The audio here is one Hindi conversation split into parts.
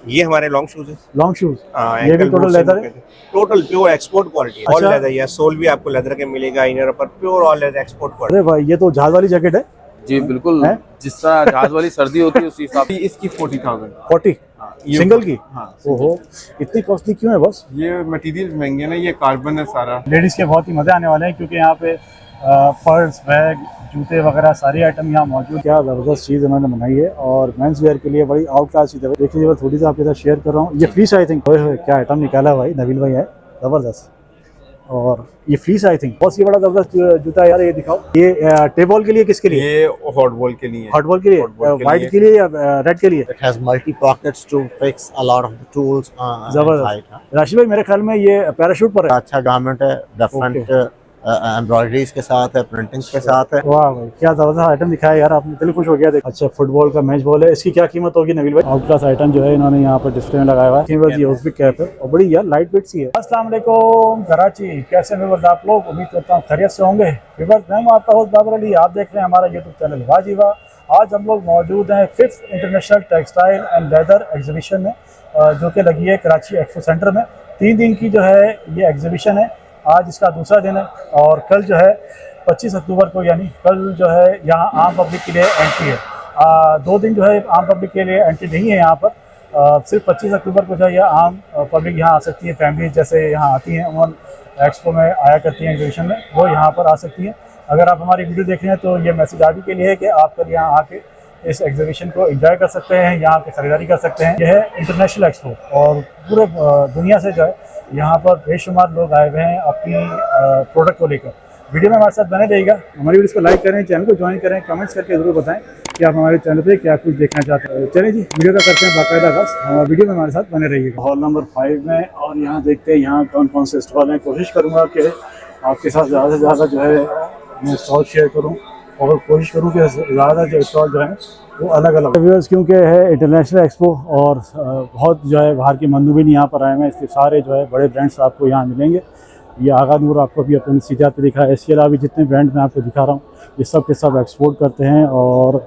ये हमारे लॉन्ग शूज है। लॉन्ग शूज, हाँ, ये भी टोटल लेदर है। टोटल प्योर एक्सपोर्ट क्वालिटी है। अच्छा। ऑल लेदर, या सोल भी आपको लेदर के मिलेगा, इनर पर pure all leather export quality. अरे भाई, ये तो जहाज वाली जैकेट है। जी बिल्कुल, है? जिस तरह जहाज वाली सर्दी होती है उसी हिसाब से इसकी 40,000। 40 ये सिंगल की? हाँ, ओहो, इतनी कॉस्टली क्यों है बॉस? ये मटेरियल महंगे ना, ये कार्बन है सारा। लेडीज़ के बहुत ही मज़े आने वाले हैं, क्योंकि यहाँ पे पर्स, बैग, जूते वगैरह सारी आइटम यहाँ मौजूद। क्या ज़बरदस्त चीज़ इन्होंने बनाई है, और मेंस वेयर के लिए बड़ी आउट क्लास चीज़ है। देखिए, मैं थोड़ी सी आपके साथ शेयर कर रहा हूँ। ये फ्लीस आई थिंक, क्या आइटम निकाला है भाई नबील भाई, है ज़बरदस्त। और ये फ्लीस आई थिंक, बहुत ही बड़ा ज़बरदस्त जूता है यार। ये दिखाओ, ये टेबल के लिए, किसके लिए? ये हॉट बॉल के लिए। हॉट बॉल के लिए, व्हाइट के लिए या रेड के लिए? It has multi pockets to fix a lot of the tools जबरदस्त। inside. राशि भाई, मेरे ख्याल में ये पैराशूट पर है। अच्छा गारमेंट है, डिफरेंट एम्ब्रॉयडरीज के साथ है, प्रिंटिंग्स के साथ है। वाह भाई, क्या जबरदस्त आइटम दिखाया यार, आपने दिल खुश हो गया देख। अच्छा, फुटबॉल का मैच बॉल है, इसकी क्या कीमत होगी नबील भाई? आउट क्लास आइटम जो है इन्होंने यहाँ पर डिस्प्ले में लगाया हुआ है। ये उसकी कैप है, और बड़ी यार लाइट वेट सी है। अस्सलाम वालेकुम कराची, कैसे व्यूअर्स आप लोग? उम्मीद करता हूँ खैरियत से होंगे। व्यूअर्स, मैं आपका होस्ट बाबर अली, आप देख रहे हैं हमारा यूट्यूब चैनल वाह जी वाह। आज हम लोग मौजूद हैं 5th international textile and leather exhibition में, जो कि लगी है कराची एक्सपो सेंटर में। 3 दिन की जो है ये एग्जीबिशन है। आज इसका दूसरा दिन है, और कल जो है 25 अक्टूबर को, यानी कल जो है यहाँ आम पब्लिक के लिए एंट्री है। 2 दिन जो है आम पब्लिक के लिए एंट्री नहीं है यहाँ पर। सिर्फ 25 अक्टूबर को जो है यह आम पब्लिक यहाँ आ सकती है। फैमिली जैसे यहाँ आती हैं, उमन एक्सपो में आया करती हैं एग्जीबिशन में, वो यहाँ पर आ सकती हैं। अगर आप हमारी वीडियो देख रहे हैं तो ये मैसेज आप ही के लिए है कि आप कल यहाँ आके इस एग्जीबिशन को एंजॉय कर सकते हैं, यहाँ पे ख़रीदारी कर सकते हैं। यह है इंटरनेशनल एक्सपो, और पूरे दुनिया से जो है यहाँ पर बेशुमार लोग आए हुए हैं अपनी प्रोडक्ट को लेकर। वीडियो में हमारे साथ बने रहिएगा। हमारी वीडियो को लाइक करें, चैनल को ज्वाइन करें, कमेंट्स करके ज़रूर बताएं कि आप हमारे चैनल पे क्या कुछ देखना चाहते हैं। चलिए जी, वीडियो का करते हैं बाकायदा आगाज़। हमारे वीडियो में हमारे साथ बने रहिएगा। हॉल नंबर 5 में, और यहाँ देखते हैं यहाँ कौन कौन से स्टॉल हैं। कोशिश करूँगा कि आपके साथ ज़्यादा से ज़्यादा जो है मैं स्टॉल शेयर करूँ, और कोशिश करूँ कि ज़्यादा जो स्टॉल जो है वो अलग अलग व्यूअर्स, क्योंकि है इंटरनेशनल एक्सपो, और बहुत जो है बाहर के मंदुबीन यहाँ पर आए हैं, इसलिए सारे जो है बड़े ब्रांड्स आपको यहाँ मिलेंगे। ये आगा नूर आपको भी अपनी सीधा पे दिखा है। इसके अलावा भी जितने ब्रांड मैं आपको दिखा रहा हूँ, ये सब के सब एक्सपोर्ट करते हैं, और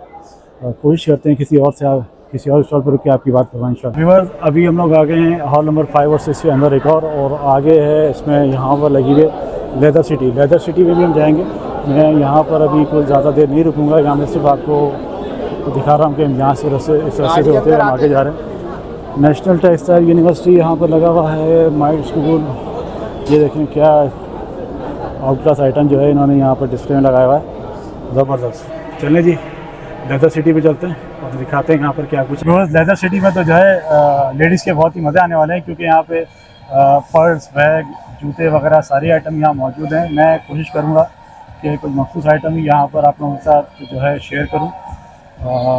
कोशिश करते हैं किसी और स्टॉल पर रुक के आपकी बात करवाएं इंशाल्लाह। व्यूअर्स, अभी हम लोग आ गए हैं हॉल नंबर 5 और 6 के अंदर एक और आगे है इसमें यहाँ पर लगी हुई लेदर सिटी में भी हम जाएँगे। मैं यहाँ पर अभी कोई ज़्यादा देर नहीं रुकूँगा, यहाँ मैं सिर्फ आपको दिखा रहा हूँ कि हम यहाँ से इस रास्ते से होते हुए हम आगे जा रहे हैं। नेशनल टेक्सटाइल यूनिवर्सिटी यहाँ पर लगा हुआ है, माइंड स्कूल। ये देखें क्या आउट क्लास आइटम जो है इन्होंने यहाँ पर डिस्प्ले में लगाया हुआ है, ज़बरदस्त। चलें जी, लेदर सिटी पे चलते हैं और दिखाते हैं यहाँ पर क्या कुछ। रोज़ लेदर सिटी में तो जो है लेडीज़ के बहुत ही मज़े आने वाले हैं, क्योंकि यहाँ पे पर्स, बैग, जूते वगैरह सारी आइटम यहाँ मौजूद हैं। मैं कोशिश करूँगा कि कुछ मखसूस आइटम ही यहाँ पर आप लोगों के साथ जो है शेयर करूँ।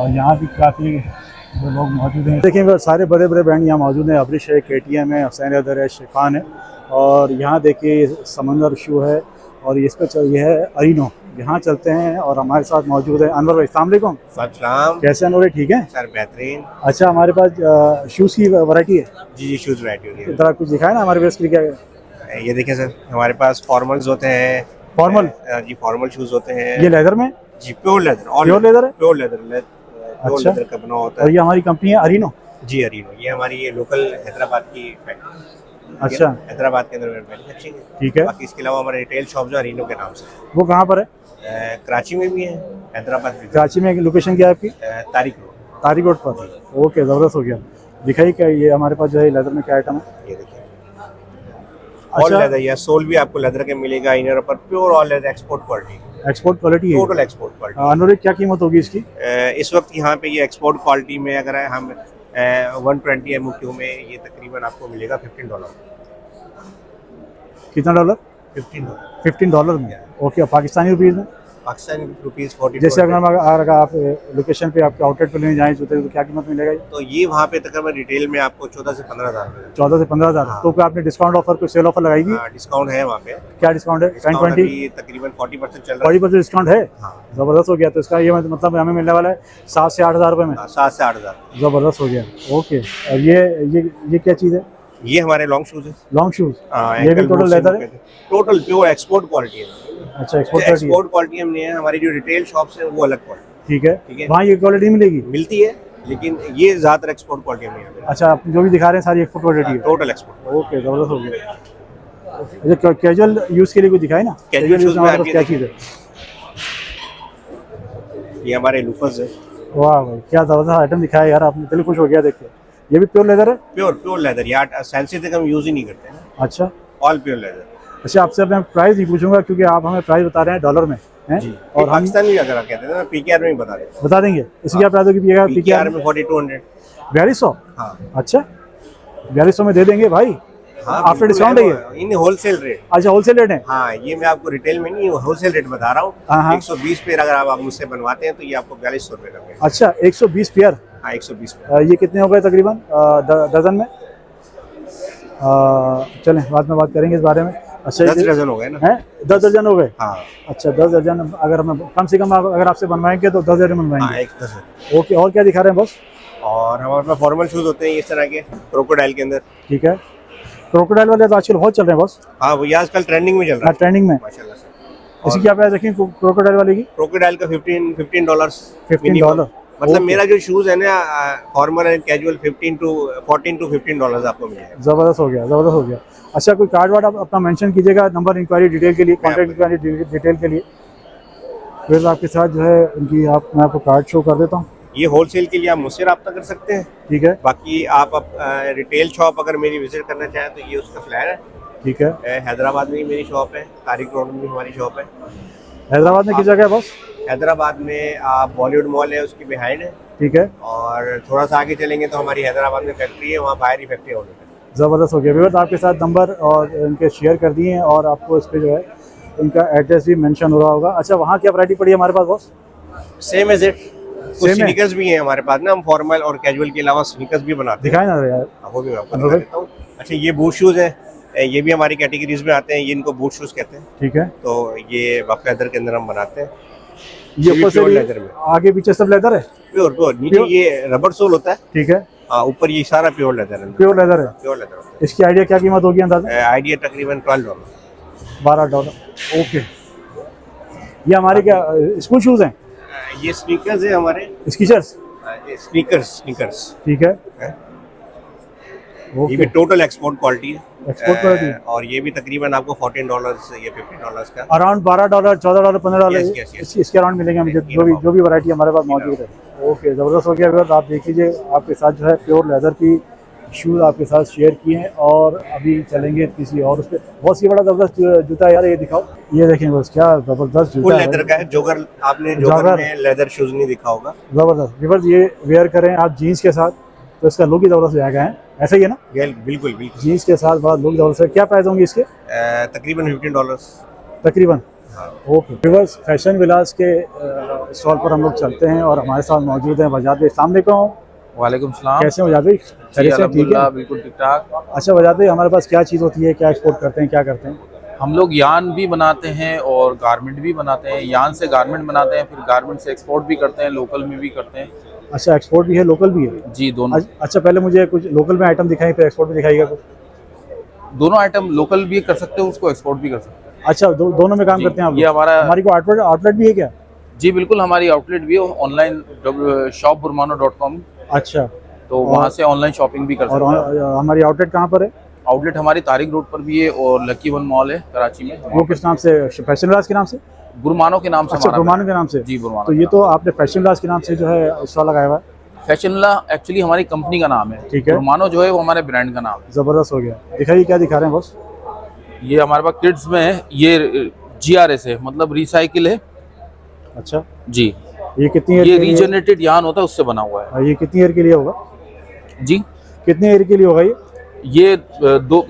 यहाँ भी काफ़ी लोग मौजूद हैं। देखिए, सारे बड़े बड़े ब्रांड यहाँ मौजूद हैं। अब्रिश है, KTM है, हुसैन लेदर है, शिफान है, और यहाँ देखिए समंदर शू है, और इसका ये है अरीनो। यहाँ चलते हैं, और हमारे साथ मौजूद है अनवर भाई। अस्सलाम वालेकुम। सलाम। कैसे अनवर, ठीक है सर? बेहतरीन। अच्छा, हमारे पास शूज़ की वैरायटी है। जी, शूज़ वैरायटी होगी। इतना कुछ दिखाए ना हमारे पास क्या है। ये देखें सर, हमारे पास फॉर्मल्स होते हैं। फॉर्मल? जी, फॉर्मल शूज़ होते हैं। ये लेदर में? जी, प्योर लेदर। प्योर लेदर है? प्योर लेदर अच्छा, लेदर का बना होता है। और ये हमारी कंपनी है अरीनो? जी, अरीनो। ये हमारी ये लोकल हैदराबाद की फैक्ट्री। अच्छा, हैदराबाद के अंदर मैन्युफैक्चरिंग है। ठीक है। बाकी इसके अलावा हमारे रिटेल शॉप जो अरीनो के नाम से, वो कहाँ पर है? कराची में भी है, हैदराबाद में भी। कराची में लोकेशन क्या है आपकी? तारिक रोड पर। ओके, ज़बरदस्त हो गया। दिखाइए क्या ये हमारे पास जो है लेदर में क्या आइटम है। ये देखिए, ऑल लेदर, या सोल भी आपको लेदर के मिलेगा, इनर पर pure all leather export quality. Export quality है, टोटल एक्सपोर्ट क्वालिटी। अनुराग, क्या कीमत होगी इसकी? इस वक्त यहाँ पे ये एक्सपोर्ट क्वालिटी में अगर हम 120 MOQ में ये तकरीबन आपको मिलेगा $15। कितना डॉलर? $15 में। ओके, और पाकिस्तानी रुपीज़ में? पाकिस्तानी रुपीज़ 40। जैसे अगर आप लोकेशन पे आपके आउटलेट पे लेने जाएँ तो क्या कीमत मिलेगा? तो ये वहाँ पे तकरीबन रिटेल में आपको 14 से 15 हज़ार। 14 से 15 हज़ार। तो क्या आपने डिस्काउंट ऑफर, कोई सेल ऑफर लगाएगी? डिस्काउंट है वहाँ पे। क्या डिस्काउंट है? 10-20? तकरीबन 40% चल रहा है। 40% डिस्काउंट है। हाँ, ज़बरदस्त हो गया। तो इसका ये मतलब हमें मिलने वाला है 7 से 8 हज़ार रुपये में। 7 से 8 हज़ार। ज़बरदस्त हो गया। ओके, और ये क्या चीज़ है? ये हमारे लॉन्ग शूज़ है। Long shoes? ये भी टोटल लेदर है? टोटल प्योर एक्सपोर्ट क्वालिटी है। अच्छा, एक्सपोर्ट क्वालिटी हमने है। हमारी जो रिटेल शॉप्स है वो अलग क्वालिटी। ठीक है, वहाँ ये क्वालिटी मिलेगी? मिलती है। लेकिन ये ज़्यादातर एक्सपोर्ट क्वालिटी में है। अच्छा, आप जो भी दिखा रहे हैं सारी एक्सपोर्ट क्वालिटी है। Total export. ओके, ज़बरदस्त हो गया। अच्छा, कैजुअल यूज़ के लिए कुछ दिखाए ना, Casual use में हमारे आप पास ये क्या देखिए। चीज़ है? ये हमारे लूफर्स है, वाह भाई, क्या ज़बरदस्त आइटम दिखाया यार आपने, दिल खुश हो गया देख के। ये भी प्योर लेदर है? Pure leather. यार फैंसी तक हम यूज़ ही नहीं करते हैं, अच्छा ऑल प्योर लेदर। अच्छा, आपसे मैं प्राइस नहीं पूछूंगा क्योंकि आप हमें प्राइस बता रहे हैं डॉलर में, हैं? और और हम पाकिस्तान भी अगर आप कहते हैं ना, PKR में ही बता रहे हैं। बता देंगे इसकी क्या प्राइस होगी? PKR में 4200। 4200? हाँ अच्छा, 4200 में दे देंगे भाई, आफ्टर डिस्काउंट है ये? इन होलसेल रेट। अच्छा, होलसेल रेट है? हाँ, ये मैं आपको रिटेल में नहीं, होलसेल रेट बता रहा हाँ, हाँ। हूँ। 120 पे अगर आप मुझसे बनवाते हैं तो ये आपको 4200 रुपये का मिलेगा। अच्छा, 120 पेयर। हाँ, 120 पे। ये कितने हो गए तकरीबन दर्जन में? चलें, बाद में बात करेंगे इस बारे में। अच्छा, 10 दर्जन हो गए ना। हैं? 10 दर्जन हो गए? हाँ अच्छा, 10 दर्जन अगर हम कम से कम अगर आपसे बनवाएंगे तो 10 दर्जन हाँ, बनवाएंगे। 1 दर्जन। ओके, और क्या दिखा रहे हैं बॉस? और हमारे पास फॉर्मल शूज़ होते हैं इस तरह के, क्रोकोडाइल के अंदर। ठीक है, क्रोकोडाइल वाले तो आजकल बहुत चल रहे हैं बॉस। हाँ, वो ये आजकल ट्रेंडिंग में चल रहा हाँ, है ट्रेंडिंग में। माशाल्लाह से। इसकी क्या प्राइस रखी क्रोकोडाइल वाले की? क्रोकोडाइल का $15 $15 minimum। मतलब ओके। मेरा जो शूज़ है ना, फॉर्मल एंड कैजुअल, 14 to $15 आपको मिल जाएगा। ज़बरदस्त हो गया, ज़बरदस्त हो गया। अच्छा, कोई कार्ड वार्ड आप अपना मेंशन कीजिएगा, नंबर इंक्वायरी डिटेल के लिए, कॉन्टैक्ट इंक्वायरी डिटेल के लिए। फिर आपके साथ जो है इनकी मैं आपको कार्ड शो कर देता हूँ। ये होलसेल के लिए आप मुझसे रब्ता कर सकते हैं। ठीक है, बाकी आप रिटेल शॉप अगर मेरी विजिट करना चाहें तो ये उसका फ्लैट है। ठीक है। हैदराबाद में ही मेरी शॉप है, तारिक रोड में भी हमारी शॉप है। हैदराबाद में किस जगह है बॉस? हैदराबाद में आप बॉलीवुड मॉल है, उसकी बिहाइंड है। ठीक है, और थोड़ा सा आगे चलेंगे तो हमारी हैदराबाद में फैक्ट्री है, वहाँ बाहर ही फैक्ट्री ऑर्डर है। ज़बरदस्त हो गया। व्यूअर्स, आपके साथ नंबर और इनके शेयर कर दिए हैं और आपको इस पर जो है इनका एड्रेस भी मेंशन हो रहा होगा। अच्छा, वहाँ क्या वैरायटी पड़ी है हमारे पास बॉस? Same as it. कुछ Same है? स्नीकर्स भी हैं हमारे पास ना, हम फॉर्मल और कैजुअल के अलावा स्नीकर्स भी बनाते हैं। दिखाए ना यार। वो भी मैं आपको दिखा देता हूँ। अच्छा, ये बूट शूज़ हैं, ये भी हमारी कैटेगरीज में आते हैं। ये इनको बूट शूज़ कहते हैं। ठीक है, तो ये बफ लेदर के अंदर हम बनाते हैं। ये ऊपर से प्योर भी लेदर में, आगे पीछे सब लेदर है? प्योर नीचे Pure? ये रबर सोल होता है। ठीक है, हाँ, ऊपर ये सारा प्योर लेदर है। प्योर लेदर है। प्योर लेदर होता इसकी आइडिया क्या कीमत होगी अंदाजा? है। आइडिया तकरीबन $12। $12। ओके, ये हमारे क्या स्कूल शूज़ हैं? ये स्नीकर्स है हमारे, स्कीचर्स? ये स्नीकर्स। ठीक है, ये भी ओके। टोटल एक्सपोर्ट क्वालिटी है। एक्सपोर्ट क्वालिटी है। और ये भी तकरीबन आपको $14 से ये $15 का। Around $12, $14, $15 Yes, yes, yes. इसके अराउंड मिलेंगे मुझे, जो भी वैरायटी हमारे पास मौजूद है। ओके, ज़बरदस्त हो गया। व्यूअर्स, आप देख लीजिए, आपके साथ जो है प्योर लेदर की शूज़ आपके साथ शेयर किए हैं और अभी चलेंगे किसी और उस पर। बहुत ही बड़ा ज़बरदस्त जूता है यार, ये दिखाओ। ये देखें बस, क्या ज़बरदस्त फुल जूता है। लेदर का है। जोगर, आपने जोगर। जोगर में लेदर शूज नहीं देखा होगा। ज़बरदस्त। व्यूअर्स, ये वेयर करें आप जीन्स के साथ तो इसका लुक ही ज़बरदस्त जाएगा, है ऐसा ही है ना? बिल्कुल बिल्कुल। जीन्स के साथ बड़ा लुक ज़बरदस्त है। क्या प्राइस होंगे इसके तकरीबन $15। तकरीबन? हाँ। ओके व्यूअर्स, फैशन विलास के स्टॉल पर हम लोग चलते हैं और हमारे साथ मौजूद हैं वजाद भाई। अस्सलाम वालेकुम। वालेकुम सलाम। कैसे हो वजाद भाई? जी, खैरियत से? ठीक अल्हम्दुलिल्लाह, है। बिल्कुल ठीक ठाक। अच्छा वजाद भाई, हमारे पास क्या चीज़ होती है, क्या एक्सपोर्ट करते हैं, क्या करते हैं? हम लोग यान भी बनाते हैं और गारमेंट भी बनाते हैं। यान से गारमेंट बनाते हैं, फिर गारमेंट से एक्सपोर्ट भी करते हैं, लोकल में भी करते हैं। अच्छा, एक्सपोर्ट भी है, लोकल भी है? जी, दोनों। अच्छा, पहले मुझे कुछ लोकल में आइटम दिखाई, फिर एक्सपोर्ट में दिखाइएगा कुछ। दोनों आइटम लोकल भी कर सकते हो, उसको एक्सपोर्ट भी कर सकते हैं। अच्छा, दोनों में काम जी, करते हैं आप ये लोग? हमारा- हमारी को आउटलेट भी है क्या? जी बिल्कुल, हमारी आउटलेट भी है ऑनलाइन, shopburmano.com। अच्छा, तो वहाँ से ऑनलाइन शॉपिंग भी कर और सकते हैं। हमारी आउटलेट कहाँ पर है? आउटलेट हमारी तारिक रोड पर भी है और लकी वन मॉल है कराची में। वो किस नाम से? फैशन विलास के नाम से? गुरमानो के नाम से अच्छा, हमारा गुरमानो के नाम से? जी, गुरमानो तो के ये नाम तो आपने फैशन विलास के नाम से जो है स्टॉल लगाया हुआ है। फैशनला एक्चुअली हमारी कंपनी का नाम है। ठीक है। गुरमानो जो है वो हमारे ब्रांड का नाम है। ज़बरदस्त हो गया। दिखाइए क्या दिखा रहे हैं बॉस? ये हमारे पास किड्स में है, ये GRS है, मतलब रिसाइकिल है। अच्छा, जी, ये कितनी ये ईयर के लिए? रीजनरेटेड यान होता है, उससे बना हुआ है। ये कितनी ईयर के लिए होगा? जी, कितने ईयर के लिए होगा ये? ये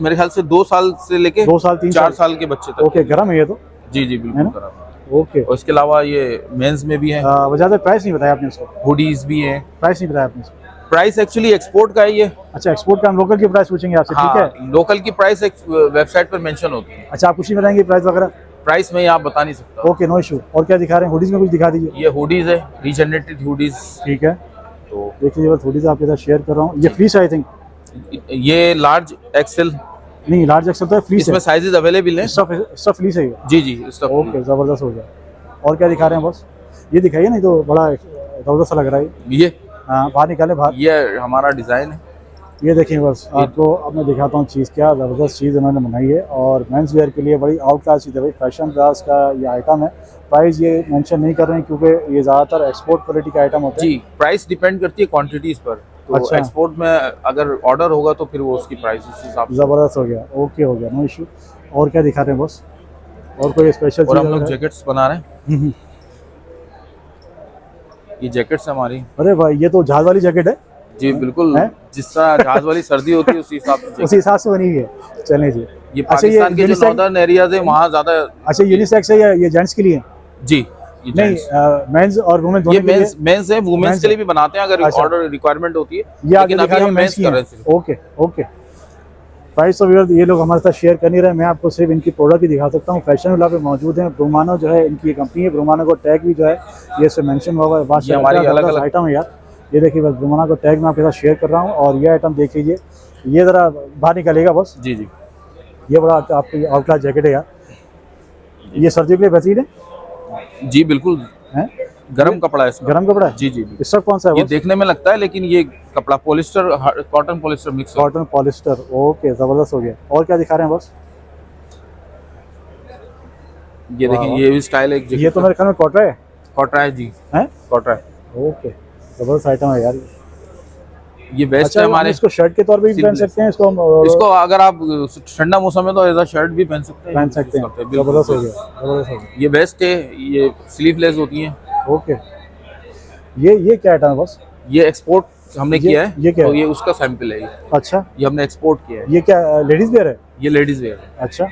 मेरे ख्याल से 2 साल से लेके 2 साल 3 4 साल के बच्चे तक। ओके, गर्म है ये तो। जी जी है बिल्कुल ना? करा। ओके। और इसके अलावा ये मेंस में भी है, वजह प्राइस नहीं बताया आपने उसको? हुडीज भी है। प्राइस नहीं बताया आपने उसको? प्राइस एक्चुअली एक्सपोर्ट का है ये। अच्छा, एक्सपोर्ट का हम लोकल की प्राइस पूछेंगे आपसे, ठीक है? हाँ, लोकल की प्राइस वेबसाइट पर मेंशन होती है। अच्छा, आप कुछ नहीं बताएंगे प्राइस वगैरह? प्राइस में आप बता नहीं सकता। Okay, no issue. और क्या दिखा रहे हैं? हुडीज में कुछ दिखा दीजिए। ये हुडीज है, रीजनरेटेड हुडीज। ठीक है, तो देख लीजिए, बस हुडीज आपके साथ शेयर कर रहा हूँ। ये फ्रीस आई थिंक? ये लार्ज एक्सेल, नहीं, लार्ज एक्सल तो है, फ्रीस इसमें है। साइजेस अवेलेबल हैं। सब फ्रीस है ये? जी जी, इसका ओके, ज़बरदस्त हो गया। और क्या दिखा रहे हैं बॉस? ये दिखाइए, नहीं तो बड़ा ज़बरदस्त लग रहा है। ये हाँ बाहर निकाले बाहर। ये हमारा डिज़ाइन है। ये देखिए बस आपको अब मैं दिखाता हूँ चीज़, क्या ज़बरदस्त चीज़ इन्होंने बनाई है और मेंस वेयर के लिए बड़ी आउट क्लास चीज़ है भाई। फैशन ब्रास का ये आइटम है। प्राइस ये मेंशन नहीं कर रहे हैं क्योंकि ये ज़्यादातर एक्सपोर्ट क्वालिटी का आइटम होता है। जी, प्राइस डिपेंड करती है क्वांटिटीज़ पर। तो अच्छा। एक्सपोर्ट में अगर ऑर्डर होगा तो फिर वो उसकी प्राइस उस हिसाब से। ज़बरदस्त हो गया, ओके हो गया, नो इशू। और क्या दिखा रहे हैं बॉस, और कोई स्पेशल और चीज़? हम लोग जैकेट्स बना रहे हैं। ये जैकेट्स हमारी। अरे भाई ये तो जहाज वाली जैकेट है। जी बिल्कुल, जिस तरह जहाज वाली सर्दी होती है उसी हिसाब से उसी हिसाब से बनी हुई है। चलें जी। ये अच्छा, पाकिस्तान के जो यूनिसेक्स- नॉर्दर्न एरियाज है वहाँ ज़्यादा। अच्छा यूनिसेक्स है या ये जेंट्स के लिए? जी, ये नहीं gents। मेंस और वुमेन ये दोनों के लिए? मेंस है, वुमेन्स Men's के लिए भी बनाते हैं अगर अच्छा। ऑर्डर रिक्वायरमेंट होती है। ये आगे लेकिन दिखा अभी रहे हम हैं मेंस की कर रहे हैं। हैं सिर्फ। Okay okay. प्राइस तो व्यूअर्स ये लोग हमारे साथ शेयर कर नहीं रहे, मैं आपको सिर्फ इनकी प्रोडक्ट ही दिखा सकता हूँ। फैशन विला पे मौजूद है। ब्रूमानो जो है इनकी कंपनी है। ब्रूमानो को टैग भी जो है ये इसमें मेंशन हुआ है। ये हमारी अलग-अलग आइटम है यार। ये देखिए बस ब्रूमानो को टैग मैं आपके साथ शेयर कर रहा हूँ और ये आइटम देख लीजिए। ये ज़रा बाहर निकलेगा बस। जी जी, ये बड़ा आपकी आउट क्लास जैकेट है यार। ये सर्दियों के लिए बेहतरीन है। जी बिल्कुल, हैं? गरम कपड़ा है इसका। गरम कपड़ा है। जी जी बिल्कुल। इसका कौन सा है ये बॉस? देखने में लगता है लेकिन ये कपड़ा पॉलिस्टर, कॉटन पॉलिस्टर मिक्स है। कॉटन पॉलिस्टर, ओके ज़बरदस्त हो गया। और क्या दिखा रहे हैं बॉस? ये देखिए, ये भी स्टाइल है एक ये तो मेरे ख्याल में कॉटरा है। कॉटरा है जी, हैं? कॉटरा है। ओके ज़बरदस्त आइटम है यार। ये बेस्ट अच्छा है हम हमारे। इसको शर्ट के तौर पे भी पहन Sleeveless। सकते हैं इसको इसको अगर आप ठंडा मौसम है तो एज अ शर्ट भी पहन सकते हैं। पहन सकते हैं। बिल्कुल, ज़बरदस्त हो बिल्कुल। गया, ज़बरदस्त हो गया। ये बेस्ट है, ये स्लीवलेस होती हैं। ओके। ये क्या आइटम है बॉस? ये एक्सपोर्ट हमने ये- किया है। ये क्या तो है? ये उसका सैंपल है। अच्छा ये हमने एक्सपोर्ट किया है। ये क्या लेडीज़ वेयर है? ये लेडीज वेयर है। अच्छा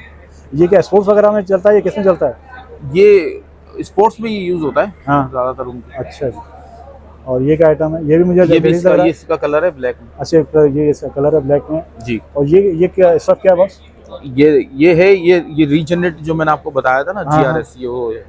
ये क्या स्पोर्ट्स वगैरह में चलता है, ये किस में चलता है? ये स्पोर्ट्स में यूज होता है हाँ। ज्यादातर उनकी। अच्छा जी। और ये क्या आइटम है? ये भी मुझे ये भी ladies इसका, लग रहा ये है। इसका कलर है ब्लैक में। अच्छा ये इसका कलर है ब्लैक में। जी, और ये क्या सब क्या है बॉस? ये है, ये रीजनरेट जो मैंने आपको बताया था ना, हाँ, GRS, ये वो है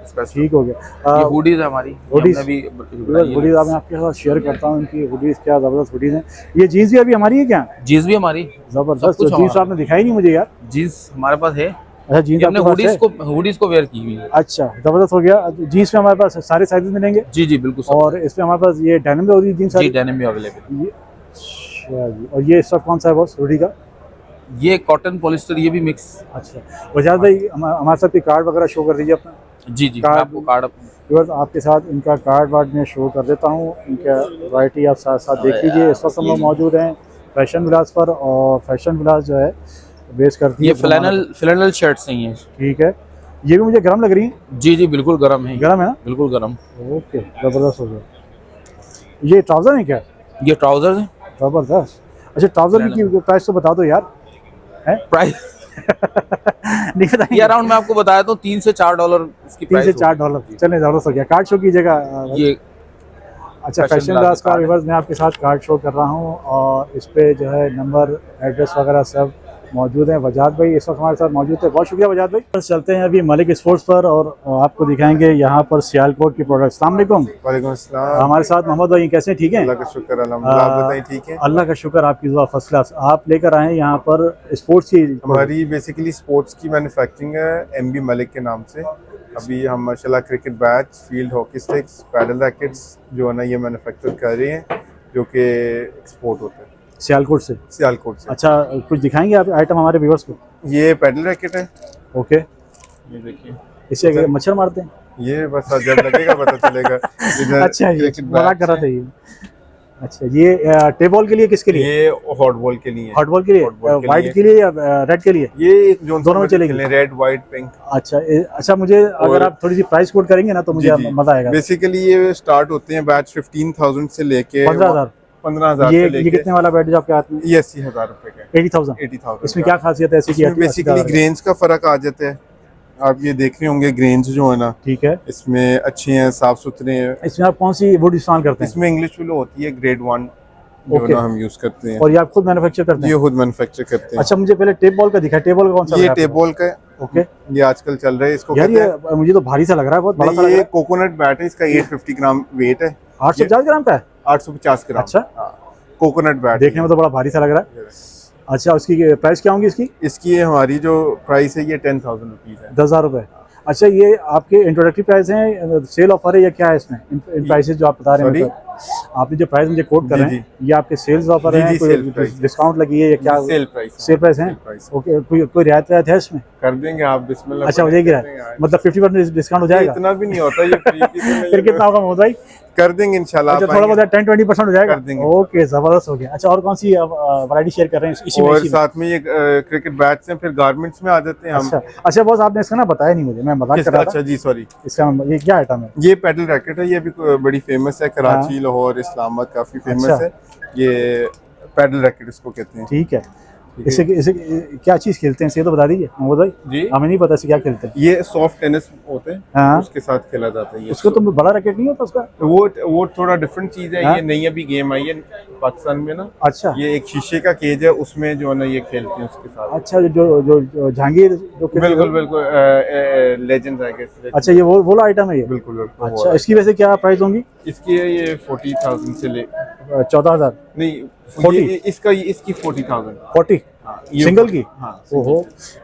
इसका। ठीक हो गया। ये हुडीज है हमारी, ये hoodies। हमने भी बनाई है। हुडीज मैं आपके साथ शेयर करता हूँ। इनकी हुडीज क्या ज़बरदस्त हुडीज हैं। ये जीन्स भी अभी हमारी है क्या? जीन्स भी हमारी, ज़बरदस्त। सब कुछ जीन्स हमारा। आपने दिखाई नहीं मुझे यार। जीन्स हमारे पास है। अच्छा जीन्स ये हमने आपके पास है? हुडीज को वेयर की हुई है। अच्छा ज़बरदस्त हो गया। जीन्स में हमारे पास सारे साइजेस मिलेंगे जी जी बिल्कुल सब। और इसमें हमारे पास ये डेनिम में होगी जीन्स जी, सारी? डेनिम भी अवेलेबल। ये अच्छा जी। और ये सब कौन सा है बॉस हुडी का? ये कॉटन पॉलिस्टर, ये भी मिक्स। अच्छा वजाज भाई हमारे साथ कोई कार्ड वगैरह शो कर दीजिए अपना। जी जी, मैं कार्ड- आपको कार्ड व्यूअर्स आपके साथ इनका कार्ड वार्ड में शो कर देता हूँ। इनका वैरायटी आप साथ साथ देख लीजिए। इस वक्त हम लोग मौजूद हैं फैशन विलास पर और फैशन विलास जो है बेस करती ये है फ्लैनल शर्ट्स हैं ये। ठीक है। ये भी मुझे गर्म लग रही है। जी जी बिल्कुल गर्म है, गर्म है ना? बिल्कुल गर्म। ओके ज़बरदस्त हो गया। ये ट्राउज़र है क्या? ये ट्राउजर्स हैं। ज़बरदस्त। अच्छा ट्राउज़र की प्राइस तो बता दो यार। है प्राइस नहीं बताइए। ये अराउंड मैं आपको बताया तो $3 से $4 इसकी 3 से प्राइस 4 डॉलर। चलें ज़बरदस्त हो गया। कार्ड शो कीजिएगा। ये अच्छा Fashion फैशन Vilas विलास का कार्ड है। व्यूअर्स मैं आपके साथ कार्ड शो कर रहा हूँ और इस पे जो है नंबर एड्रेस वगैरह सब मौजूद हैं। वजाद भाई इस वक्त हमारे साथ मौजूद थे, बहुत शुक्रिया वजाद भाई। बस चलते हैं अभी मलिक स्पोर्ट्स पर और आपको दिखाएंगे यहाँ पर सियालकोट की प्रोडक्ट्स। अस्सलाम वालेकुम। वालेकुम अस्सलाम। हमारे साथ मोहम्मद भाई कैसे हैं? ठीक हैं? अल्लाह का शुक्र अल्हम्दुलिल्लाह। आप बताइए ठीक है? अल्लाह का शुक्र, आपकी दुआ फर्स्ट क्लास। आप लेकर आए हैं यहाँ पर स्पोर्ट्स की हमारी बेसिकली स्पोर्ट्स की मैन्युफैक्चरिंग है एमबी मलिक के नाम से। अभी हम माशाल्लाह cricket bat, field hockey sticks, paddle rackets जो है ना ये मैन्युफैक्चर कर रहे हैं जो कि एक्सपोर्ट होते हैं सियालकोट से। सियालकोट से। अच्छा कुछ दिखाएंगे आप आइटम हमारे व्यूअर्स को? ये पैडल रैकेट है, ओके। ये देखिए। इससे मच्छर मारते हैं? ये बस जब लगेगा पता चलेगा। इधर अच्छा जी cricket मजाक कर रहा bats था ये। अच्छा ये टेबल के लिए किसके हैं। लिए? ये हॉट बॉल के लिए है। हॉट बॉल के लिए? hot ball के वाइट लिए। के लिए या रेड के लिए? ये जो दोनों में चलेगी? Red white pink. अच्छा अच्छा मुझे अगर आप थोड़ी सी प्राइस कोड करेंगे ना तो मुझे मजा आएगा। बेसिकली ये स्टार्ट होते हैं बैच 15,000 से लेके 15,000। 15,000 से ये लेके कितने वाला बैट जो आपके हाथ में? ये 80,000 रुपए का है। 80,000। 80,000 इसमें क्या खासियत है ऐसी की? इसमें बेसिकली ग्रेन्स का फर्क आ जाता है। आप ये देख रहे होंगे ग्रेन्स जो है ना ठीक है। इसमें अच्छे हैं, साफ सुथरे हैं। इसमें आप कौन सी वुड इस्तेमाल करते हैं? इसमें इंग्लिश विलो होती है ग्रेड 1 जो Okay. ना हम यूज करते हैं। और ये आप खुद मैन्युफैक्चर करते ये हैं? खुद मैन्युफैक्चर करते हैं। अच्छा मुझे पहले टेप बॉल का दिखा। टेप बॉल का कौन सा? ये टेबल का है। ओके। ये आजकल चल रहा है, इसको यार कहते ये हैं। मुझे तो भारी सा लग रहा है, बहुत बड़ा सा नहीं, लग ये रहा है। कोकोनट बैट है, इसका 850 ग्राम वेट है। 850 ग्राम का है? 850 ग्राम। अच्छा। कोकोनट बैट देखने में तो बड़ा भारी सा लग रहा है। अच्छा उसकी प्राइस क्या होंगी इसकी? इसकी हमारी जो प्राइस है ये 10,000 रुपीज है। 10,000 रुपये। अच्छा ये आपके इंट्रोडक्टरी प्राइस हैं, सेल ऑफर है या क्या है इसमें इन प्राइसेस जो आप बता रहे हैं? Sorry? मतलब आपने जो प्राइस मुझे कोट कर जी, रहे हैं ये आपके सेल्स ऑफर जी, है, जी, कोई सेल प्राइस। डिस्काउंट लगी है या क्या? सेल प्राइस सेल प्राइस है। ओके, कोई रियायत है इसमें? कर देंगे आप, बिस्मिल्लाह। अच्छा, हो जाएगी, मतलब 50% डिस्काउंट हो जाएगा? इतना भी नहीं होता ये फ्री की तो नहीं फिर कितना होगा मोहम्मद भाई? कर देंगे इंशाल्लाह। अच्छा, आप थोड़ा आएंगे। बहुत 10-20% हो जाएगा? कर देंगे। ओके, जबरदस्त हो गया। अच्छा, और कौन सी वैरायटी शेयर कर रहे हैं इसी में? और साथ में ये क्रिकेट बैट्स हैं, फिर गारमेंट्स में आ जाते हैं हम। अच्छा अच्छा बॉस, आपने इसका ना बताया नहीं मुझे, मैं मजाक कर किसका? रहा था। अच्छा जी, सॉरी। इसका ये क्या आइटम है? ये पैडल रैकेट है, ये भी बड़ी फेमस है, कराची, लाहौर, इस्लामाबाद काफी फेमस अच्छा। है। ये पैडल रैकेट इसको कहते हैं। ठीक है। इसे इसे क्या चीज खेलते हैं ये तो बता दीजिए मोहम्मद भाई। जी, हमें नहीं पता इसे क्या खेलते हैं। ये सॉफ्ट टेनिस होते हैं, हाँ। उसके साथ खेला जाता है ये। उसको तो बड़ा रैकेट नहीं होता उसका? वो थोड़ा डिफरेंट चीज है। हाँ? ये नई अभी गेम आई है पाकिस्तान में ना। अच्छा ये एक शीशे का केज है, उसमें जो है ना ये खेलते हैं उसके साथ। अच्छा, जो जहांगीर जो खेलते हैं? बिल्कुल बिल्कुल, लेजेंड्स है। अच्छा, ये वो आइटम है ये? बिल्कुल बिल्कुल। अच्छा, इसकी वैसे क्या प्राइस होंगी? इसकी है ये 40,000 से ले 14,000? नहीं 40? इसकी 40,000। 40 ये सिंगल की? हाँ। ओहो,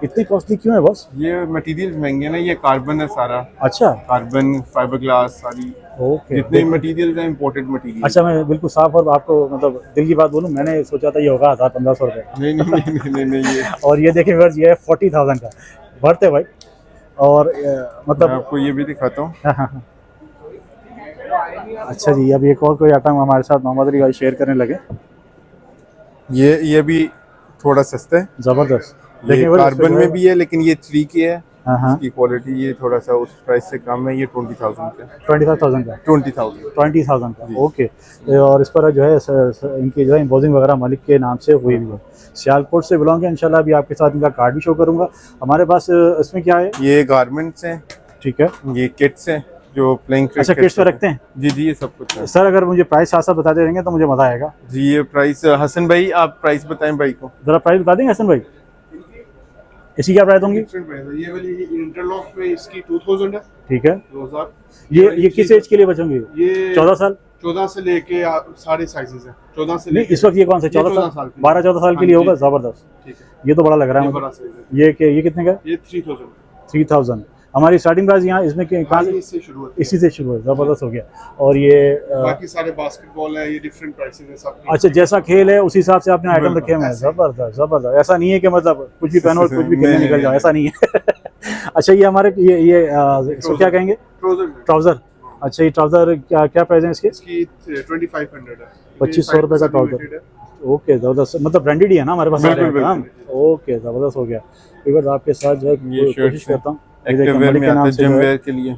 इतनी कॉस्टली क्यों है बॉस? ये मटेरियल महंगे हैं ना, ये कार्बन है सारा। अच्छा, कार्बन, फाइबर ग्लास, सारी ओके। जितने मटेरियल्स हैं इम्पोर्टेड मटेरियल। अच्छा, मैं बिल्कुल साफ और आपको मतलब दिल की बात बोलूं, मैंने सोचा था ये होगा 1,000-1,500 रुपये, नहीं नहीं नहीं नहीं नहीं ये और ये देखिए व्यूअर्स, ये है 40,000 का। वर्थ है भाई। और मैं मतलब आपको ये भी दिखाता हूँ। हाँ, हाँ, हाँ। अच्छा जी, अब एक और कोई आइटम हमारे साथ मोहम्मद अली भाई शेयर करने लगे। ये भी थोड़ा सस्ता है। जबरदस्त। ये देखिए व्यूअर्स, कार्बन में भी है, लेकिन ये 3 की है। हाँ हाँ, इसकी क्वालिटी ये थोड़ा सा उस प्राइस से कम है। ये 20,000 का। 25,000 का? 20,000। 20,000 का, ओके। और इस पर जो है इनकी जो है एम्बोजिंग वगैरह मलिक के नाम से हुई हुई है। सियालकोट से बिलोंग है। इंशाल्लाह अभी आपके साथ इनका कार्ड भी शो करूंगा। हमारे पास इसमें क्या है? ये गारमेंट्स हैं, ठीक है। ये किट्स हैं जो प्लेइंग अच्छा, किट्स पे रखते हैं? जी जी, ये सब कुछ है। सर, अगर मुझे प्राइस साथ साथ बताते रहेंगे तो मुझे मजा आएगा। जी, ये प्राइस हसन भाई, आप प्राइस बताएं भाई को। जरा प्राइस बता देंगे हसन भाई, इसकी क्या प्राइस होंगी? ये वाली इंटरलॉक में इसकी 2000 है। ठीक है। 2000। ये किस एज के लिए बचेंगे? ये 14 साल? 14 से लेके सारे साइजेस हैं। 14 से नहीं, लेके इस वक्त ये कौन सा 14 14 साल? साल के लिए। 12-14 साल के लिए हाँ होगा। जी। जबरदस्त, ठीक है, ये तो बड़ा लग रहा ये है बड़ा मुझे। साइज है। ये कितने का? ये 3000। 3000। हमारी स्टार्टिंग प्राइस यहाँ इसमें कहाँ हाँ, से? ये इससे शुरू होती है। इसी से शुरू है। जबरदस्त हो गया। और ये बाकी सारे बास्केटबॉल है, ये डिफरेंट प्राइसेस है सब। अच्छा, जैसा खेल है उसी हिसाब से आपने आइटम बिल्कुल, रखे हुए हैं। ऐसे। जबरदस्त जबरदस्त। ऐसा नहीं है कि मतलब कुछ भी पहनो और कुछ भी नहीं, खेलने नहीं, निकल जाओ, नहीं, ऐसा नहीं है। अच्छा, ये हमारे ये इसको क्या कहेंगे? ट्राउजर। अच्छा, ये ट्राउजर क्या प्राइस है इसके? इसकी 2500 है। 2500 रुपए का ट्राउजर। ओके, जबरदस्त। मतलब ब्रांडेड ही है ना हमारे पास सारे बिल्कुल, आइटम? ओके, जबरदस्त हो गया। एक बार आपके साथ जो है ये कोशिश शर्ट्स हैं। करता हूँ। ये देखिए, एक्टिव वेयर मलिक में के नाम आता है, से जिम जो है। वेयर के लिए।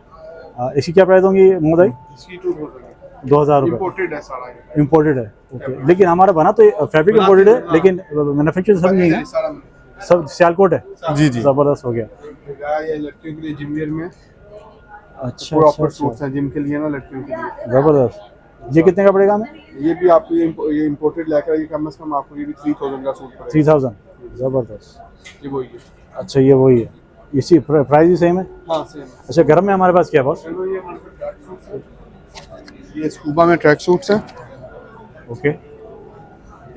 इसकी क्या प्राइस होंगी मोहम्मद भाई? इसकी 2000 है। 2000 रुपये इंपोर्टेड है सारा ये। इम्पोर्टेड है। ओके, लेकिन हमारा बना तो फैब्रिक इम्पोर्टेड है, लेकिन मैन्युफैक्चर सब नहीं है, सारा सब सियालकोट है। जी जी। जबरदस्त हो गया। ये लड़कियों के लिए जिम वेयर में अच्छा प्रॉपर अच्छा, सूट्स हैं जिम के लिए ना, लड़कियों के लिए। जबरदस्त। ये कितने का पड़ेगा हमें? ये भी आपको ये इंपोर्टेड लेकर ये कम से कम आपको ये भी 3000 का सूट पड़ेगा। 3000। जबरदस्त। ये वही है। अच्छा, ये वही है। इसी प्राइस भी सेम है? हाँ सेम। अच्छा, गर्म में हमारे पास क्या है बॉस? ये स्कूबा में ट्रैक सूट्स हैं। ओके।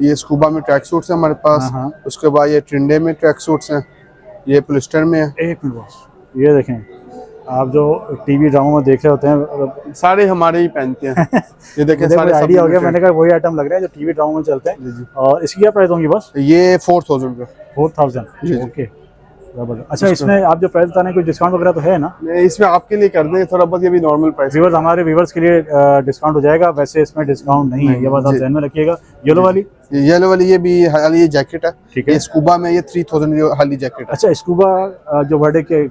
ये स्कूबा में ट्रैक सूट्स हैं हमारे पास। हाँ, हाँ। उसके बाद ये ट्रिंडे में ट्रैक सूट्स हैं। ये पोलिस्टर में है। एक मिनट बॉस, ये देखें, आप जो टीवी ड्रामा में देख रहे होते हैं, सारे हमारे ही पहनते हैं। ये देखें मुझे सारे आइडिया हो गया। supplemented। मैंने कहा वही आइटम लग रहा है जो टीवी ड्रामा में चलते हैं। और इसकी क्या प्राइस होंगी बॉस? ये 4000 का। 4000। जी, जी। ओके, जबरदस्त। अच्छा, इसमें आप जो प्राइस बता रहे हैं कोई डिस्काउंट वगैरह तो है ना? नहीं, इसमें आपके लिए कर दें थोड़ा बहुत, ये भी नॉर्मल प्राइस। व्यूअर्स, हमारे व्यूअर्स के लिए डिस्काउंट हो जाएगा। वैसे इसमें डिस्काउंट नहीं है, ये बात आप जी। ध्यान में रखिएगा। येलो वाली? येलो वाली ये भी हाली ये जैकेट है। ठीक है। ये स्कूबा में ये 3000 ये हाली जैकेट है। अच्छा, स्कूबा जो बर्थडे के,